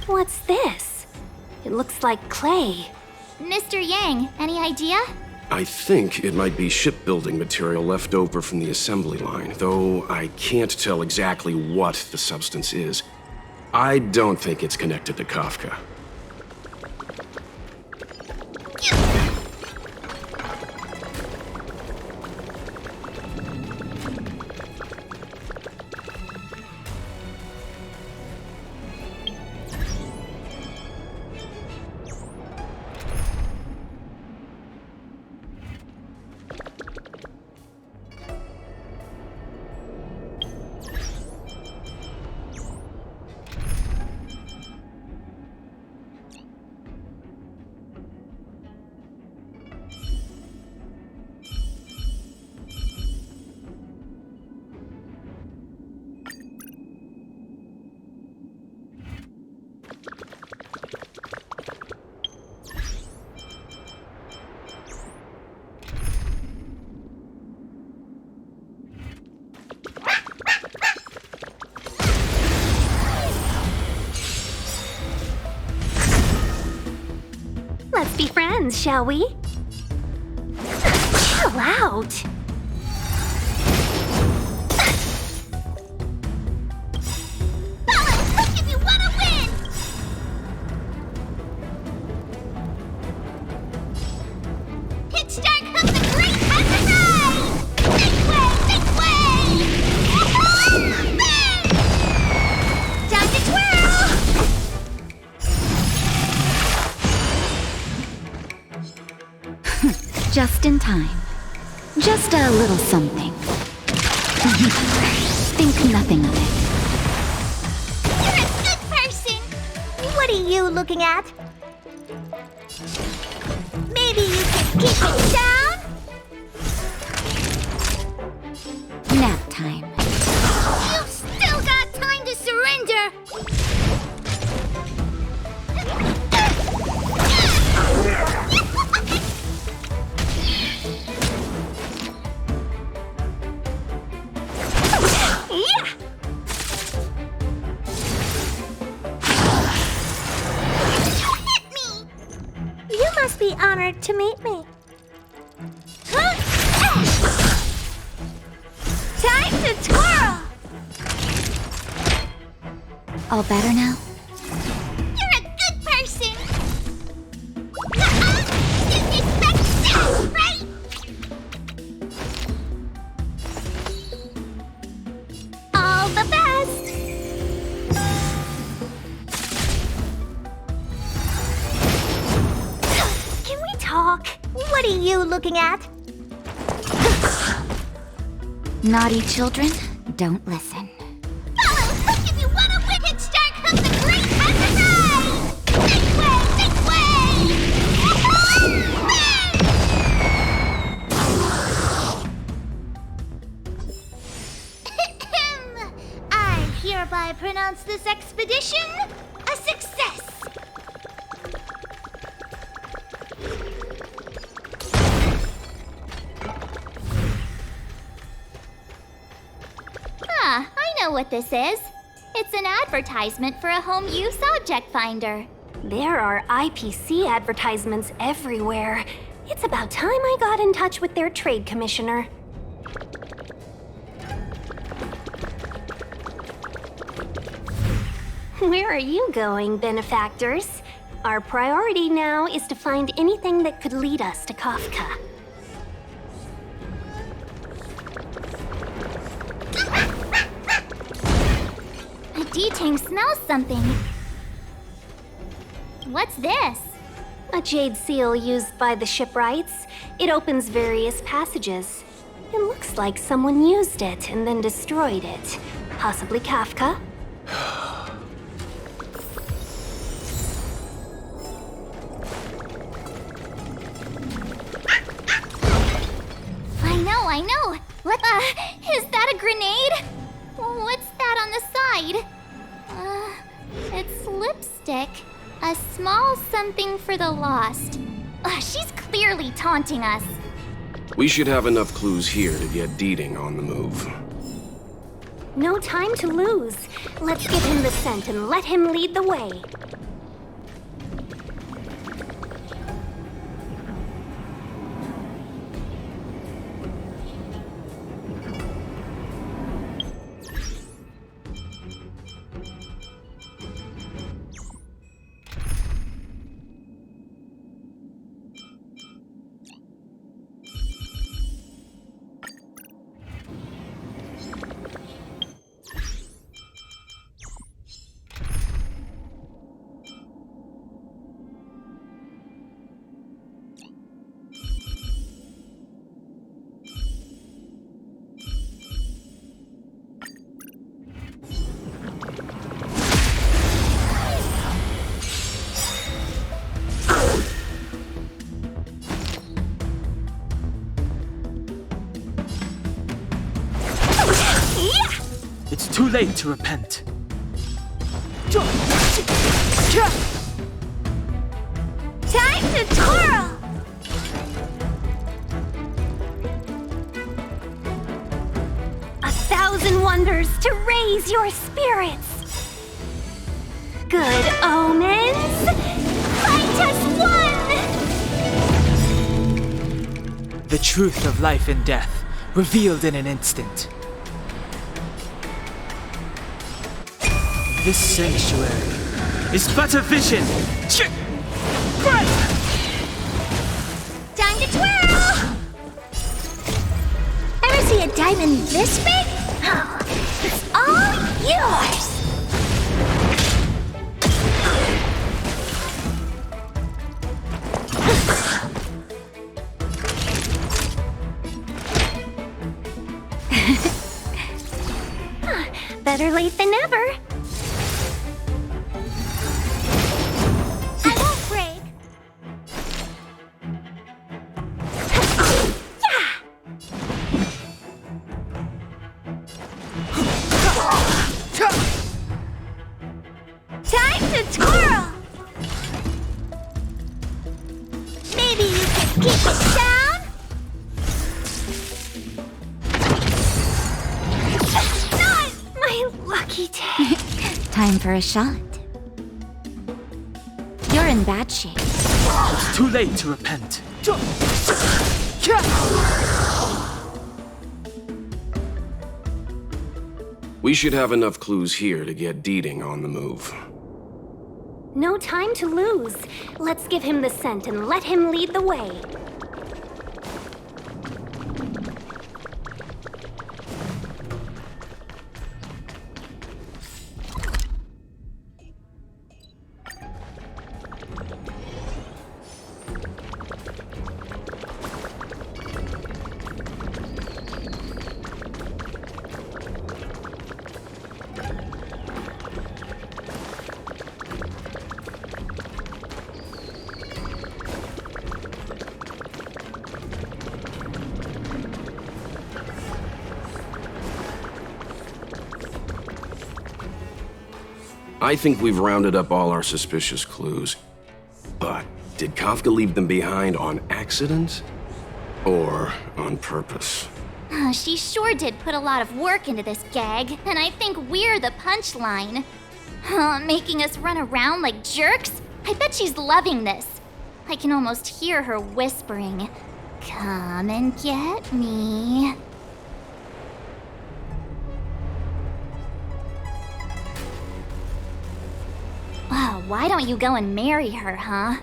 What's this? It looks like clay. Mr. Yang, any idea? I think it might be shipbuilding material left over from the assembly line, though I can't tell exactly what the substance is. I don't think it's connected to Kafka. Let's be friends, shall we? Chill out. Follow quick if you want to win! Pitch Dark Hook the Great has arrived! This way! This way! Time to twirl! Just in time. Just a little something. Think nothing of it. You're a good person! What are you looking at? Maybe you can keep it down? Nap time. You've still got time to surrender! You must be honored to meet me. Time to twirl! All better now? You're a good person! Didn't expect this, right? All the best. Can we talk? What are you looking at? Naughty children, don't listen. Follow quick if you want to win! Pitch Dark Hook the Great has arrived! This way! This way! I hereby pronounce this expedition a success! what this is. It's an advertisement for a home use object finder. There are IPC advertisements everywhere. It's about time I got in touch with their trade commissioner. Where are you going, benefactors? Our priority now is to find anything that could lead us to Kafka. A D-Tang smells something. What's this? A jade seal used by the shipwrights. It opens various passages. It looks like someone used it and then destroyed it. Possibly Kafka? I know. What? Is that a grenade? What's that on the side? It's lipstick. A small something for the lost. She's clearly taunting us. We should have enough clues here to get Deeding on the move. No time to lose. Let's give him the scent and let him lead the way. It's too late to repent. Time to twirl! 1,000 wonders to raise your spirits. Good omens. Fight us one! The truth of life and death, revealed in an instant. This sanctuary is but a vision. Time to twirl! Ever see a diamond this big? It's all yours! Better late than never. Time to twirl! Maybe you can keep it down? Not my lucky day. Time for a shot. You're in bad shape. It's too late to repent. We should have enough clues here to get Deeding on the move. No time to lose. Let's give him the scent and let him lead the way. I think we've rounded up all our suspicious clues. But did Kafka leave them behind on accident? Or on purpose? She sure did put a lot of work into this gag, and I think we're the punchline. Making us run around like jerks? I bet she's loving this. I can almost hear her whispering, "Come and get me." Wow, why don't you go and marry her, huh?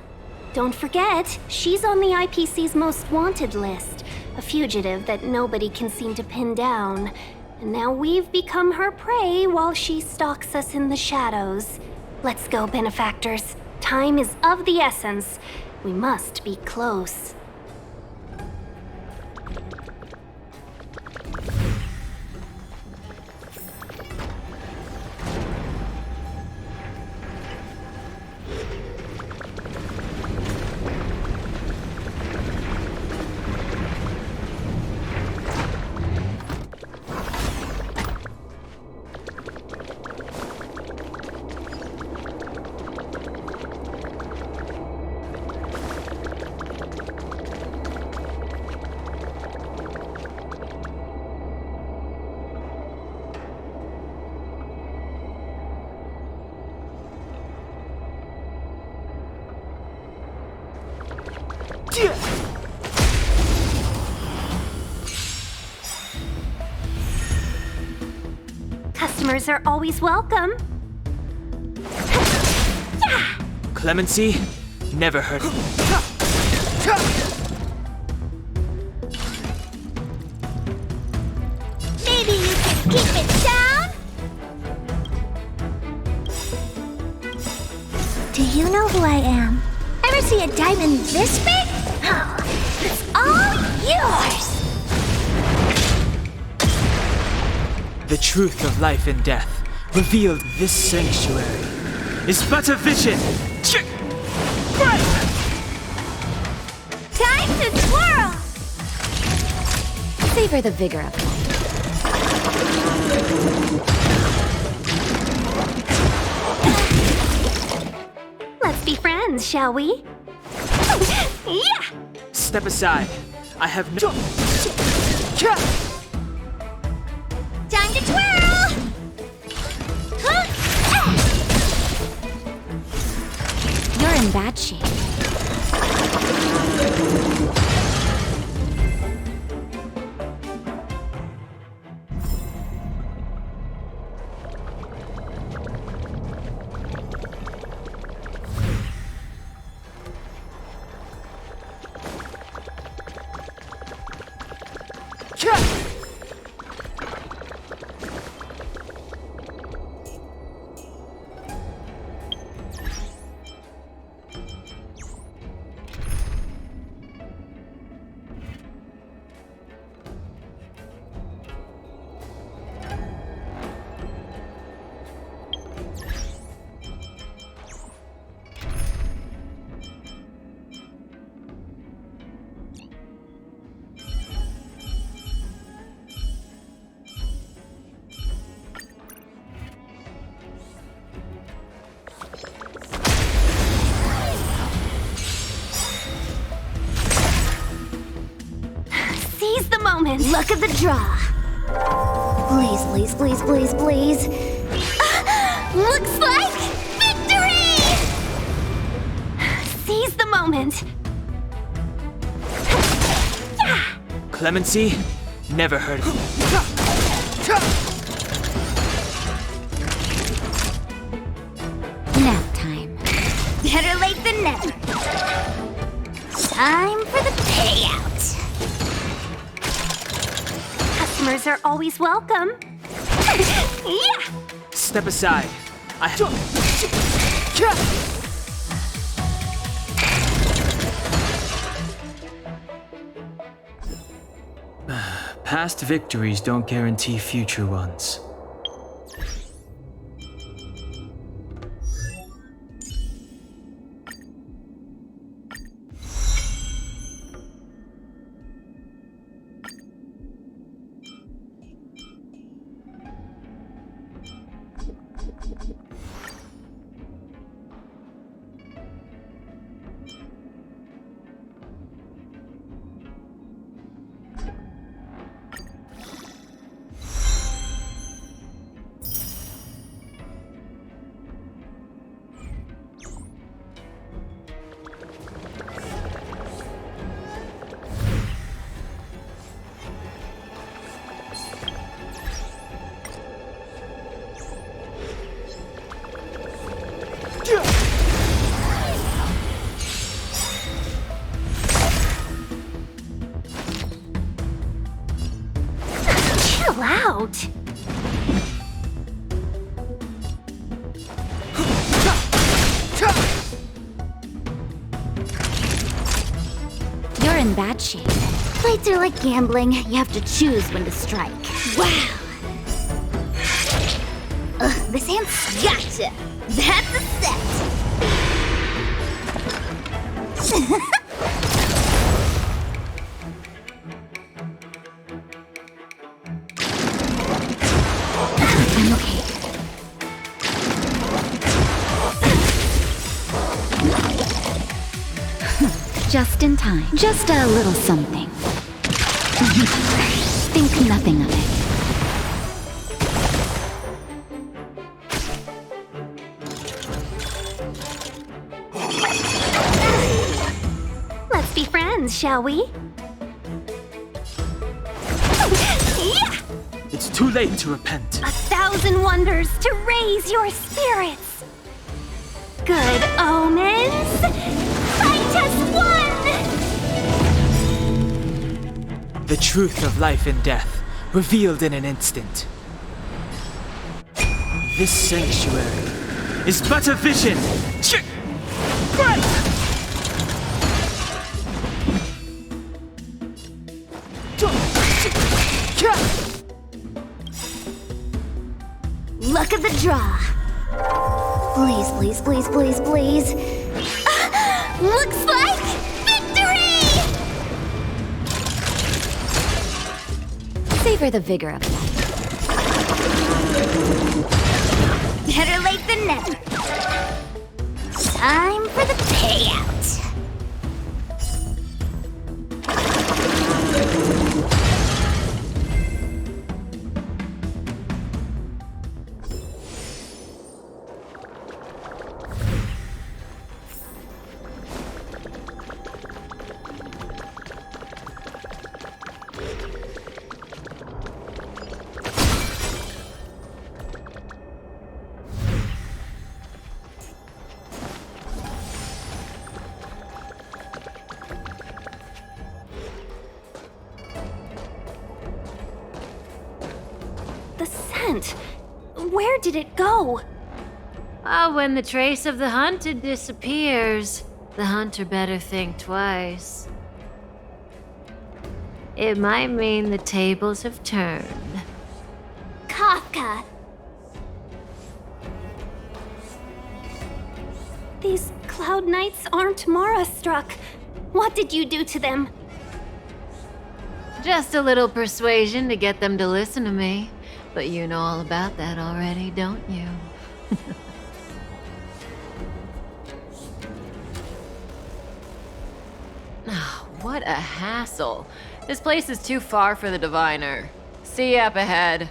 Don't forget, she's on the IPC's most wanted list. A fugitive that nobody can seem to pin down. And now we've become her prey while she stalks us in the shadows. Let's go, benefactors. Time is of the essence. We must be close. Customers are always welcome. Clemency? Never heard of Maybe you can keep it down? Do you know who I am? Ever see a diamond this big? Oh, it's all yours! The truth of life and death, revealed this sanctuary, is but a vision. Time to twirl! Savor the vigor of life. Let's be friends, shall we? Yeah! Step aside. I have no... Time to twirl! You're in bad shape. Seize the moment. Look at the draw. Please, please, please, please, please. Looks like victory! Seize the moment. Clemency? Never heard of Nap time. Better late than never. Time for the payout. Customers are always welcome. Yeah! Step aside. I have... Past victories don't guarantee future ones. in bad shape. Fights are like gambling. You have to choose when to strike. Wow. Ugh, this hand's gotcha. That's a set. I'm okay. Just in time. Just a little something. Think nothing of it. Let's be friends, shall we? Yeah! It's too late to repent. 1,000 wonders to raise your spirits. Good omens. Fight has won! The truth of life and death, revealed in an instant. This sanctuary is but a vision. Luck of the draw. Please, please, please, please, please. Looks like victory! Savor the vigor of life. Better late than never. Time for the payout. The scent. Where did it go? When the trace of the hunted disappears, the hunter better think twice. It might mean the tables have turned. Kafka! These cloud knights aren't Mara-struck. What did you do to them? Just a little persuasion to get them to listen to me. But you know all about that already, don't you? What a hassle. This place is too far for the diviner. See you up ahead.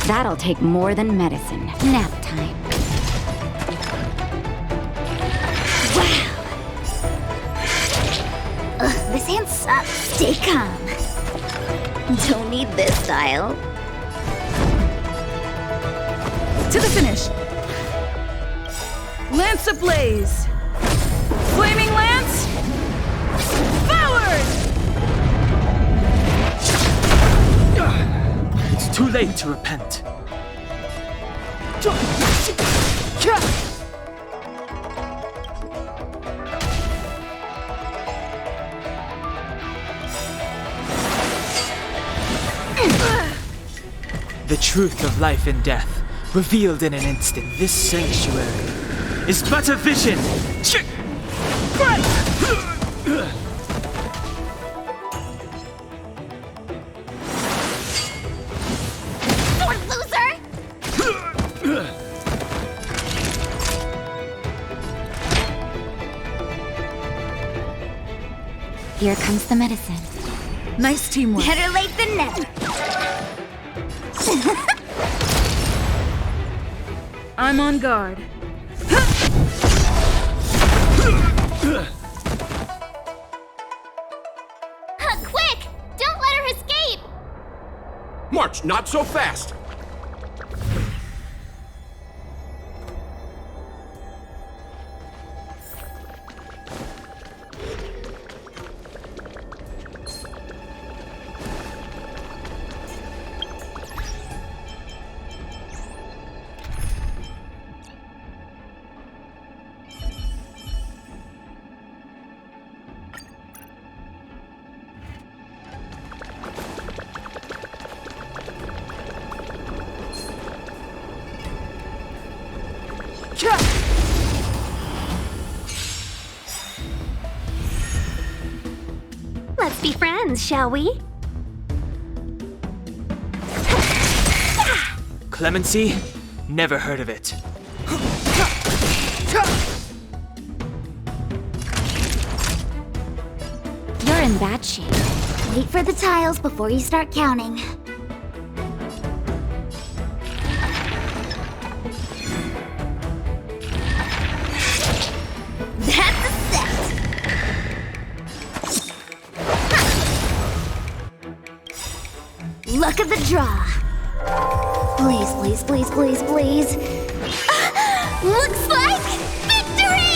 That'll take more than medicine. Nap time. Wow! Ugh, this hand sucks. Stay calm. Don't need this style. To the finish. Lance ablaze. Flaming lance. Forward! It's too late to repent. The truth of life and death, revealed in an instant, this sanctuary is but a vision! Poor loser! Here comes the medicine. Nice teamwork. Better late than never. I'm on guard. Quick! Don't let her escape! March, not so fast! Let's be friends, shall we? Clemency? Never heard of it. You're in bad shape. Wait for the tiles before you start counting. That's a set! Luck of the draw. Please, please, please, please, please. Looks like victory!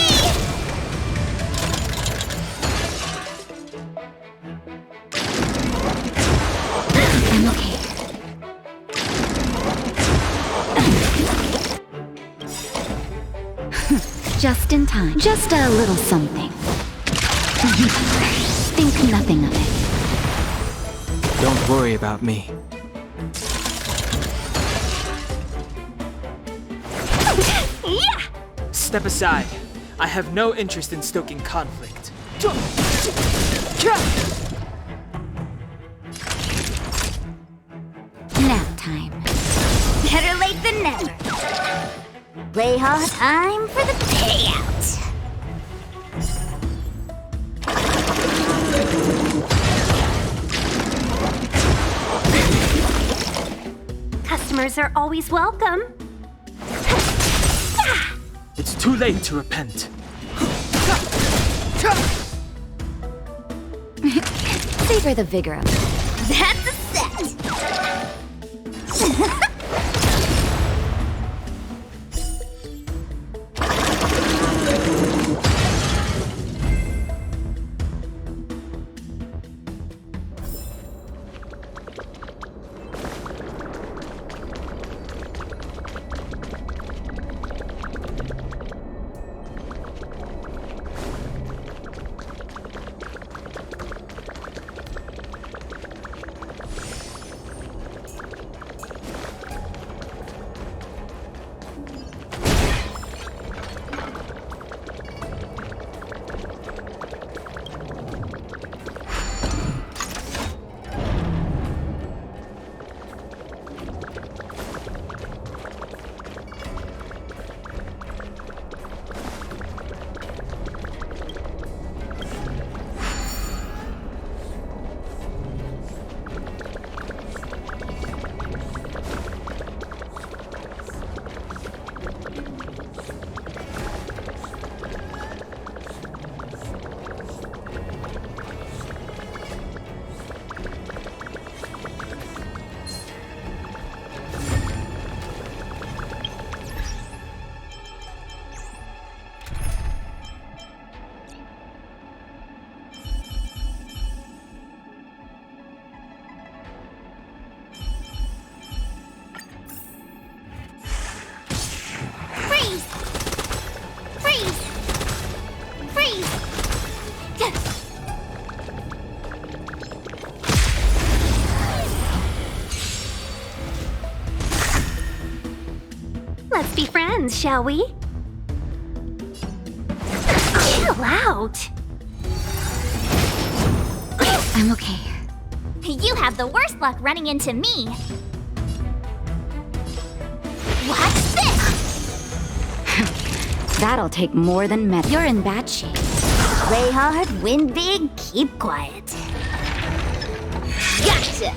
I'm okay. Just in time. Just a little something. Think nothing of it. Don't worry about me. Yeah! Step aside. I have no interest in stoking conflict. Nap time. Better late than never. Play hard. Time for the payout. Customers are always welcome. It's too late to repent. Savor the vigor of it. That's a set! questions, shall we? Chill out. I'm okay. You have the worst luck running into me. Watch this! That'll take more than med. You're in bad shape. Play hard, win big, keep quiet. Gotcha!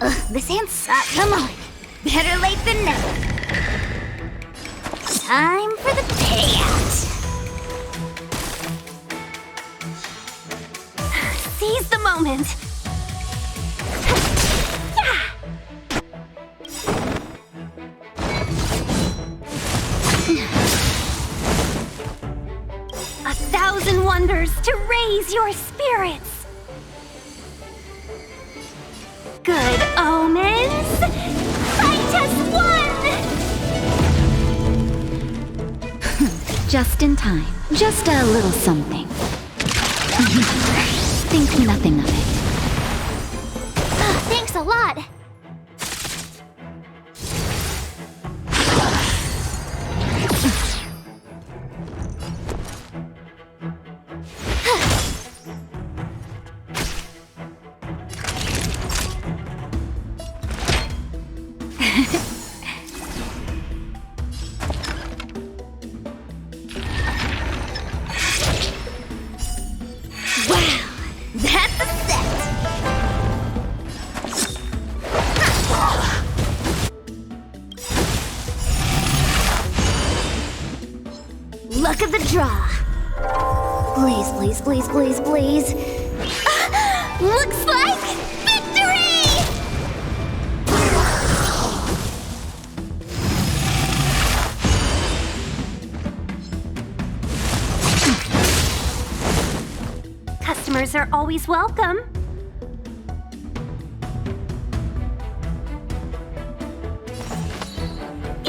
Ugh, this hand sucks. Come on. Better late than never. Time for the payout. Seize the moment. 1,000 wonders to raise your spirits. Good omens. Fight as one. Just in time. Just a little something. Think nothing of it. Thanks a lot. Luck of the draw. Please, please, please, please, please. Looks like victory! Customers are always welcome.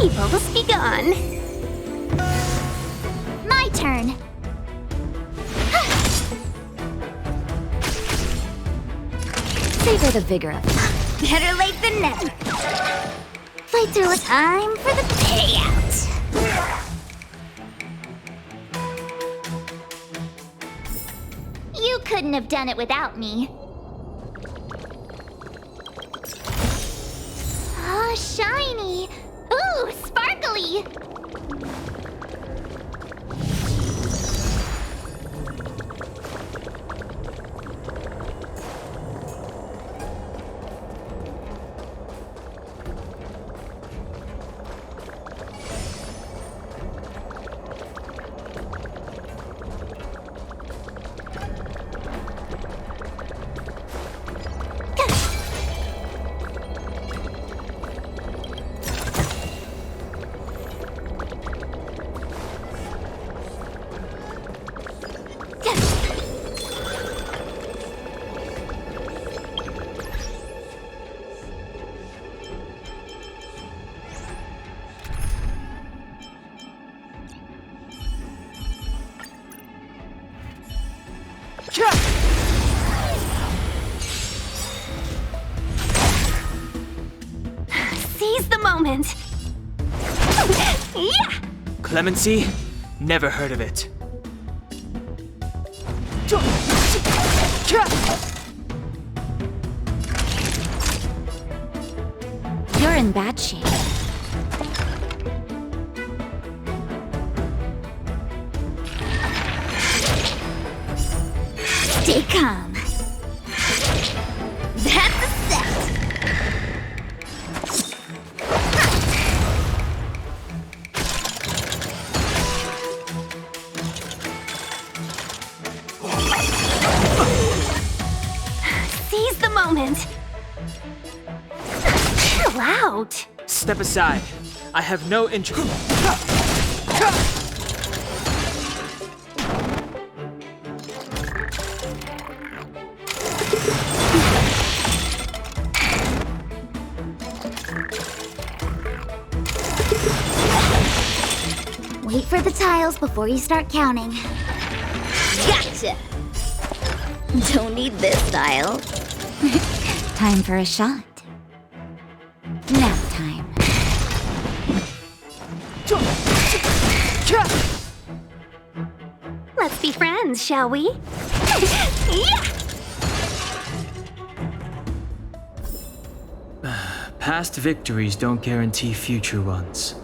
Evils be gone. My turn. Savor the vigor of it. Better late than never. Fight through it. Time for the payout. You couldn't have done it without me. Oh, shiny. Ooh, sparkly. Seize the moment. Yeah! Clemency? Never heard of it. You're in bad shape. Stay calm. That's a set. Seize the moment. Chill out. Step aside. I have no interest. Wait for the tiles before you start counting. Gotcha! Don't need this tile. Time for a shot. Nap time. Let's be friends, shall we? Yeah! Past victories don't guarantee future ones.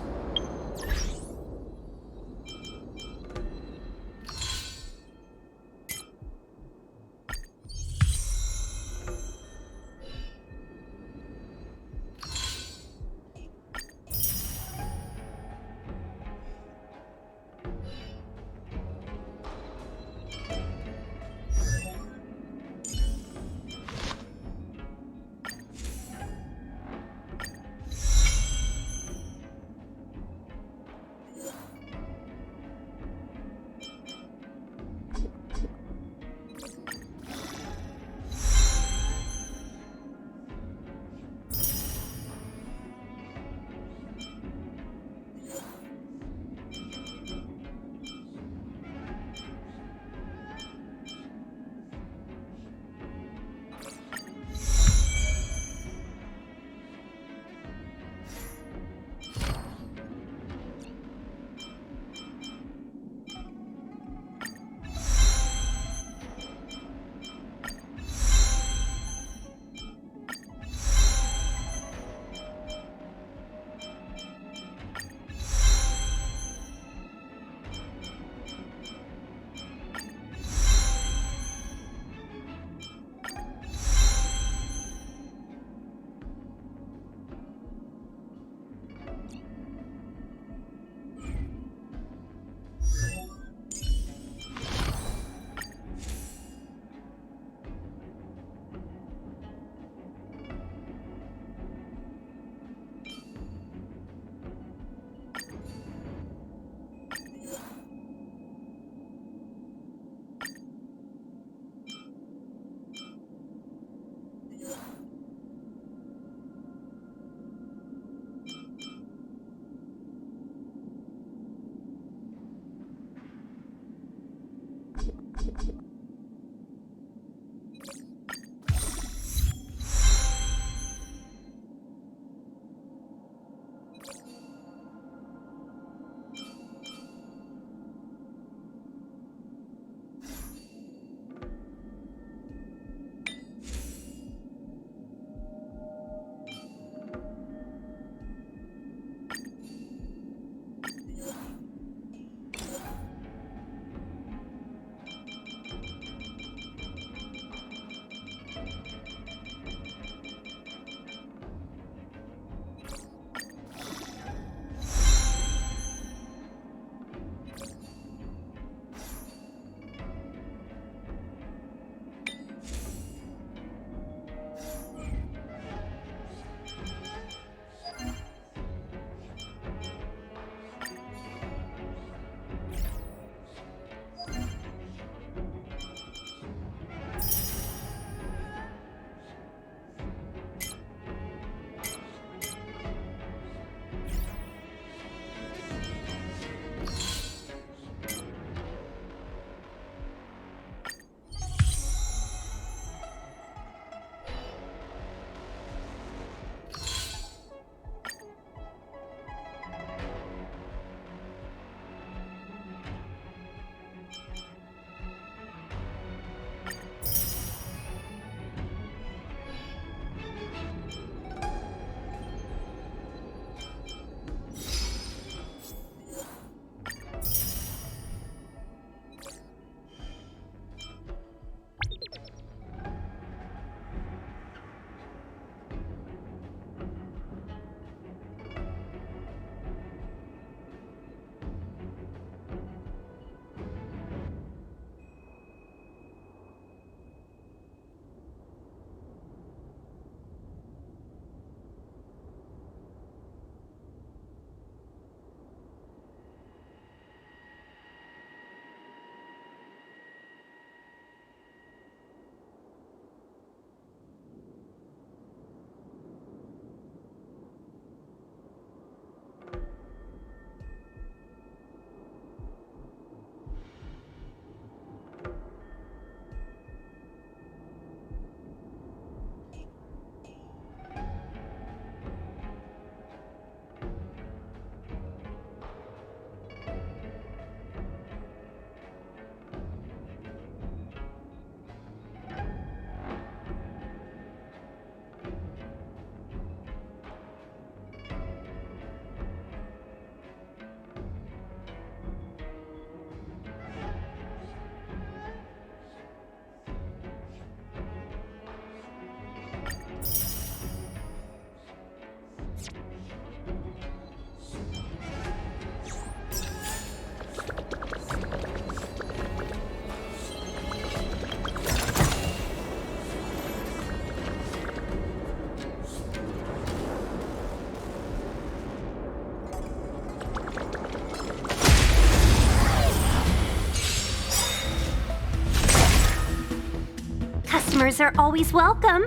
Newcomers are always welcome.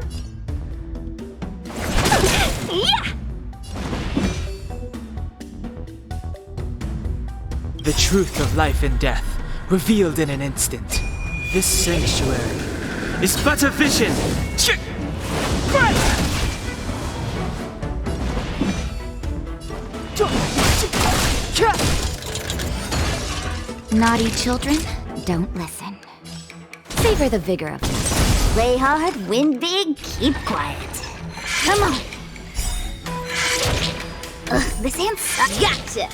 Yeah! The truth of life and death, revealed in an instant. This sanctuary is but a vision. Naughty children, don't listen. Savor the vigor of this. Play hard, win big, keep quiet. Come on. Ugh, this hand sucks. Gotcha!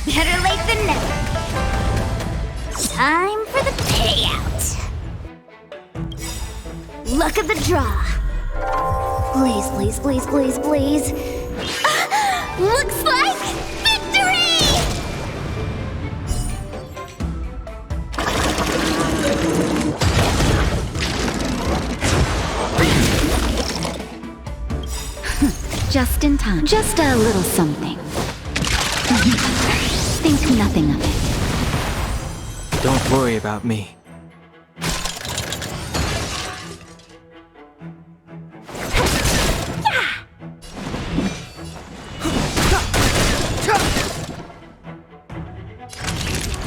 Better late than never. Time for the payout. Luck of the draw. Please, please, please, please, please. Looks like victory! Just in time. Just a little something. Think nothing of it. Don't worry about me.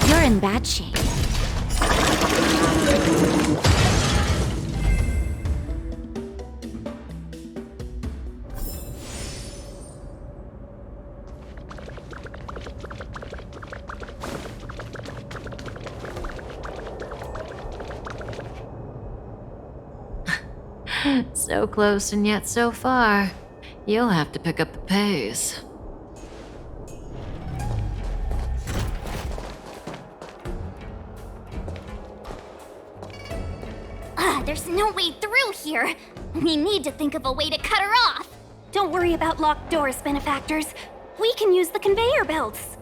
You're in bad shape. So close and yet so far. You'll have to pick up the pace. There's no way through here. We need to think of a way to cut her off. Don't worry about locked doors, benefactors. We can use the conveyor belts.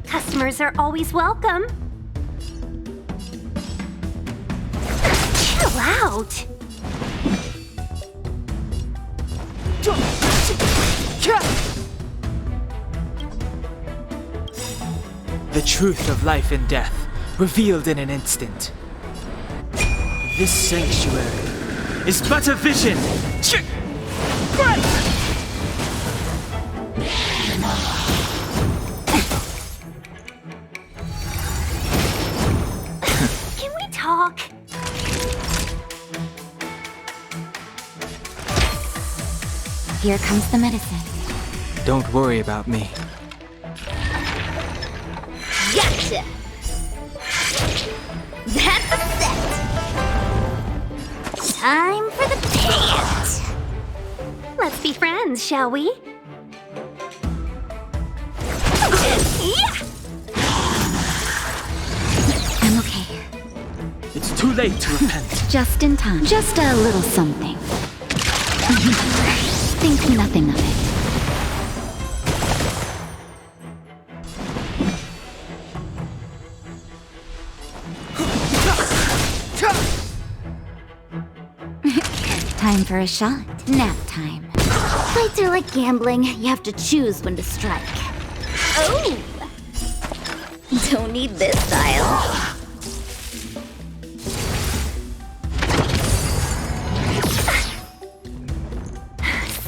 Customers are always welcome. Chill out. The truth of life and death, revealed in an instant. This sanctuary is but a vision. Can we talk? Here comes the medicine. Don't worry about me. Gotcha! That's a set! Time for the pants! Let's be friends, shall we? Yeah! I'm okay. It's too late to repent. Just in time. Just a little something. Think nothing of it. Time for a shot. Nap time. Fights are like gambling. You have to choose when to strike. Oh! Don't need this style.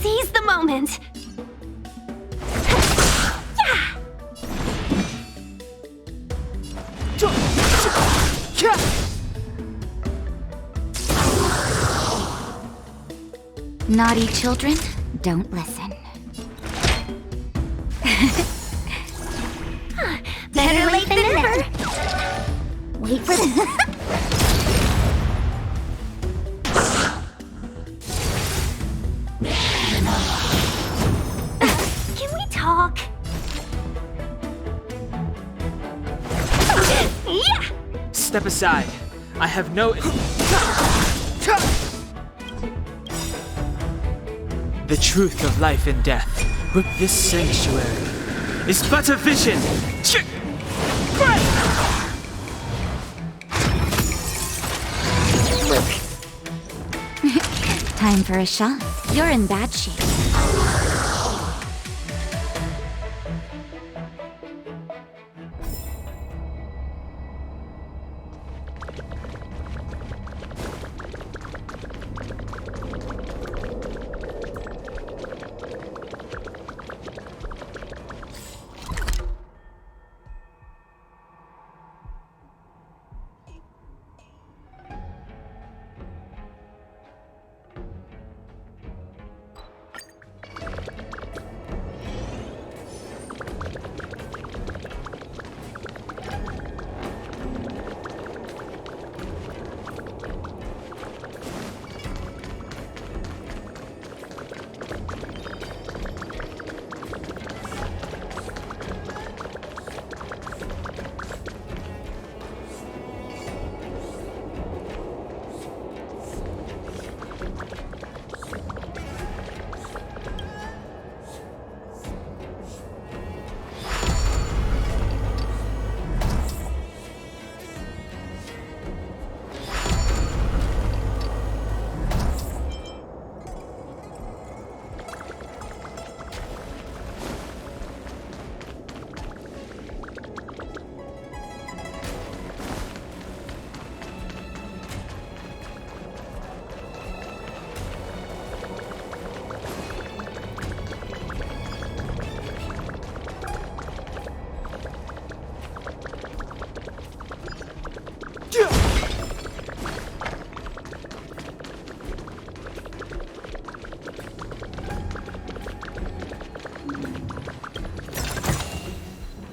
Seize the moment. Naughty children, don't listen. Better late than never. Wait for the... Can we talk? Yeah! Step aside. I have no... The truth of life and death. This sanctuary is but a vision. Time for a shot. You're in bad shape.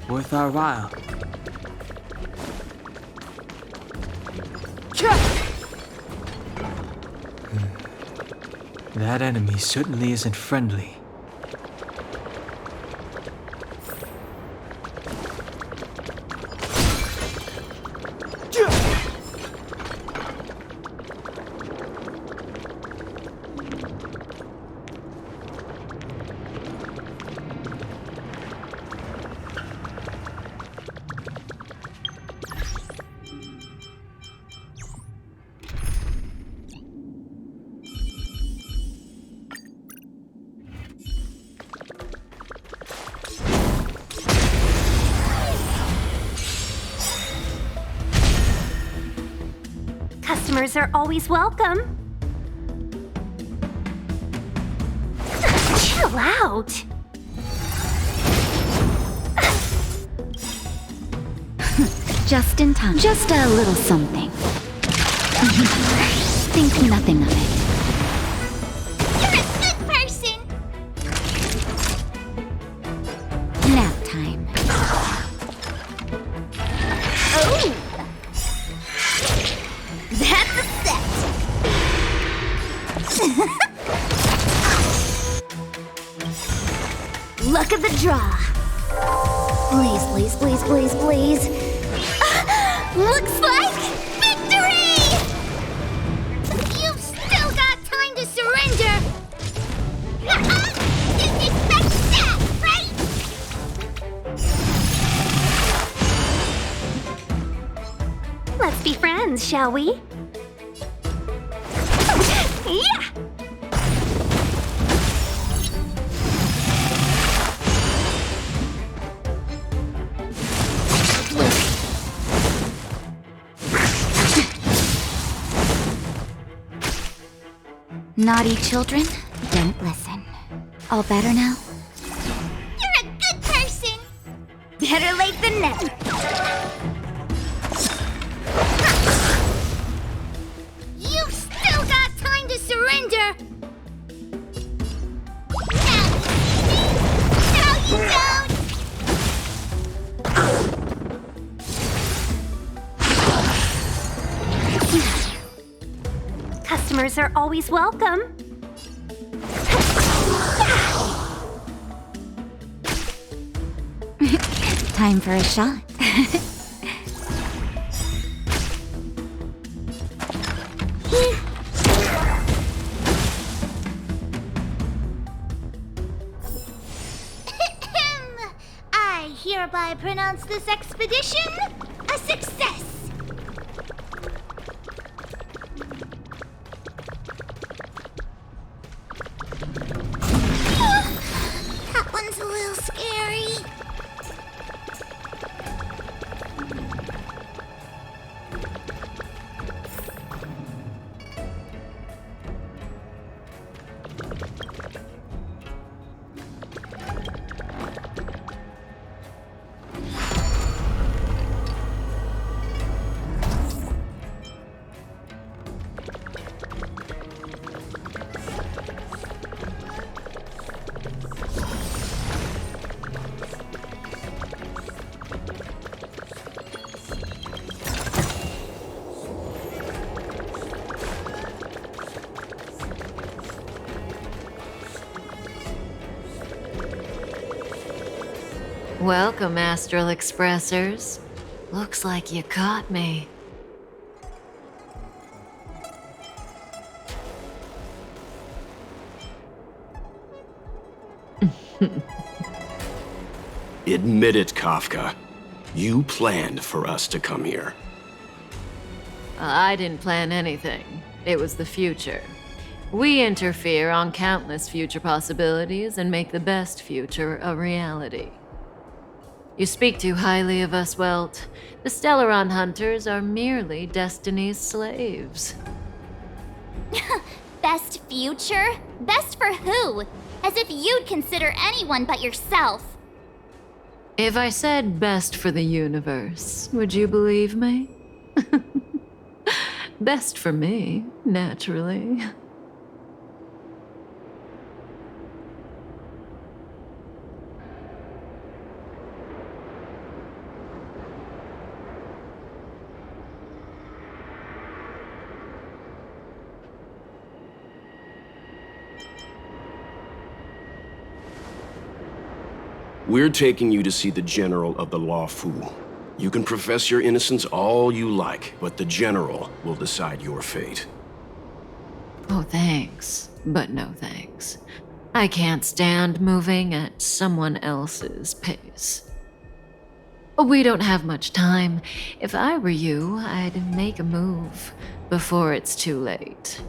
Worth our while. That enemy certainly isn't friendly. Customers are always welcome. Chill out. Just in time. Just a little something. Think nothing of it. You're a good person! Nap time. Oh! That's a set! Luck of the draw. Please, please, please, please, please. Looks like victory! You've still got time to surrender! Didn't expect that, right? Let's be friends, shall we? Yeah! Naughty children, don't listen. All better now? You're a good person! Better late than never. You've still got time to surrender! Now you don't! Customers are always welcome. Time for a shot. I hereby pronounce this expedition a success! That one's a little scary. Welcome, Astral Expressors. Looks like you caught me. Admit it, Kafka. You planned for us to come here. I didn't plan anything. It was the future. We interfere on countless future possibilities and make the best future a reality. You speak too highly of us, Welt. The Stellaron Hunters are merely Destiny's slaves. Best future? Best for who? As if you'd consider anyone but yourself. If I said best for the universe, would you believe me? Best for me, naturally. We're taking you to see the General of the Law Fu. You can profess your innocence all you like, but the General will decide your fate. Oh, thanks, but no thanks. I can't stand moving at someone else's pace. We don't have much time. If I were you, I'd make a move before it's too late.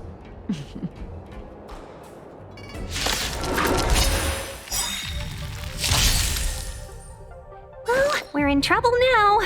Well, we're in trouble now.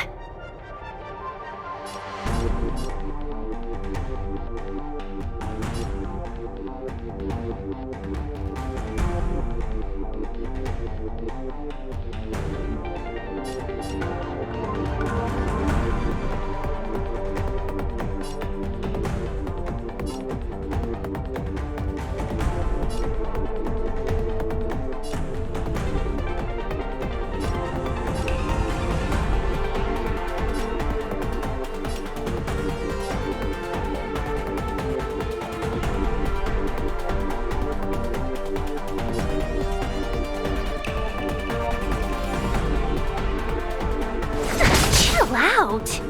out.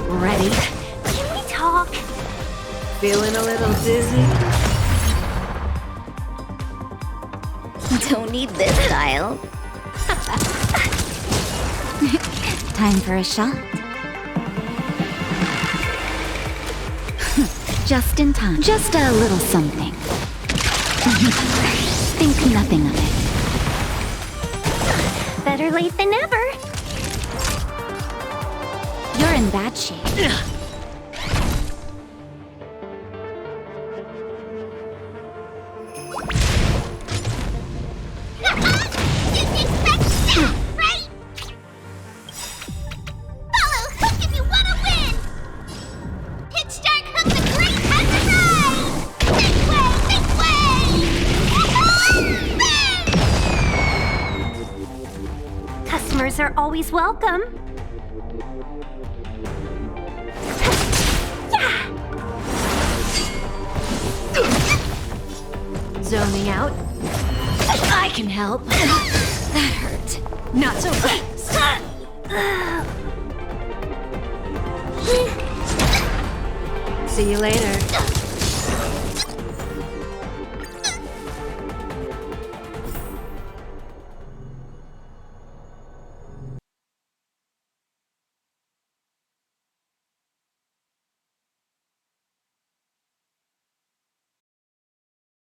Ready? Can we talk? Feeling a little dizzy? Don't need this style. Time for a shot. Just in time. Just a little something. Think nothing of it. Better late than never. You're in bad shape. Customers are always welcome. Zoning out. I can help. That hurt. Not so fast. See you later.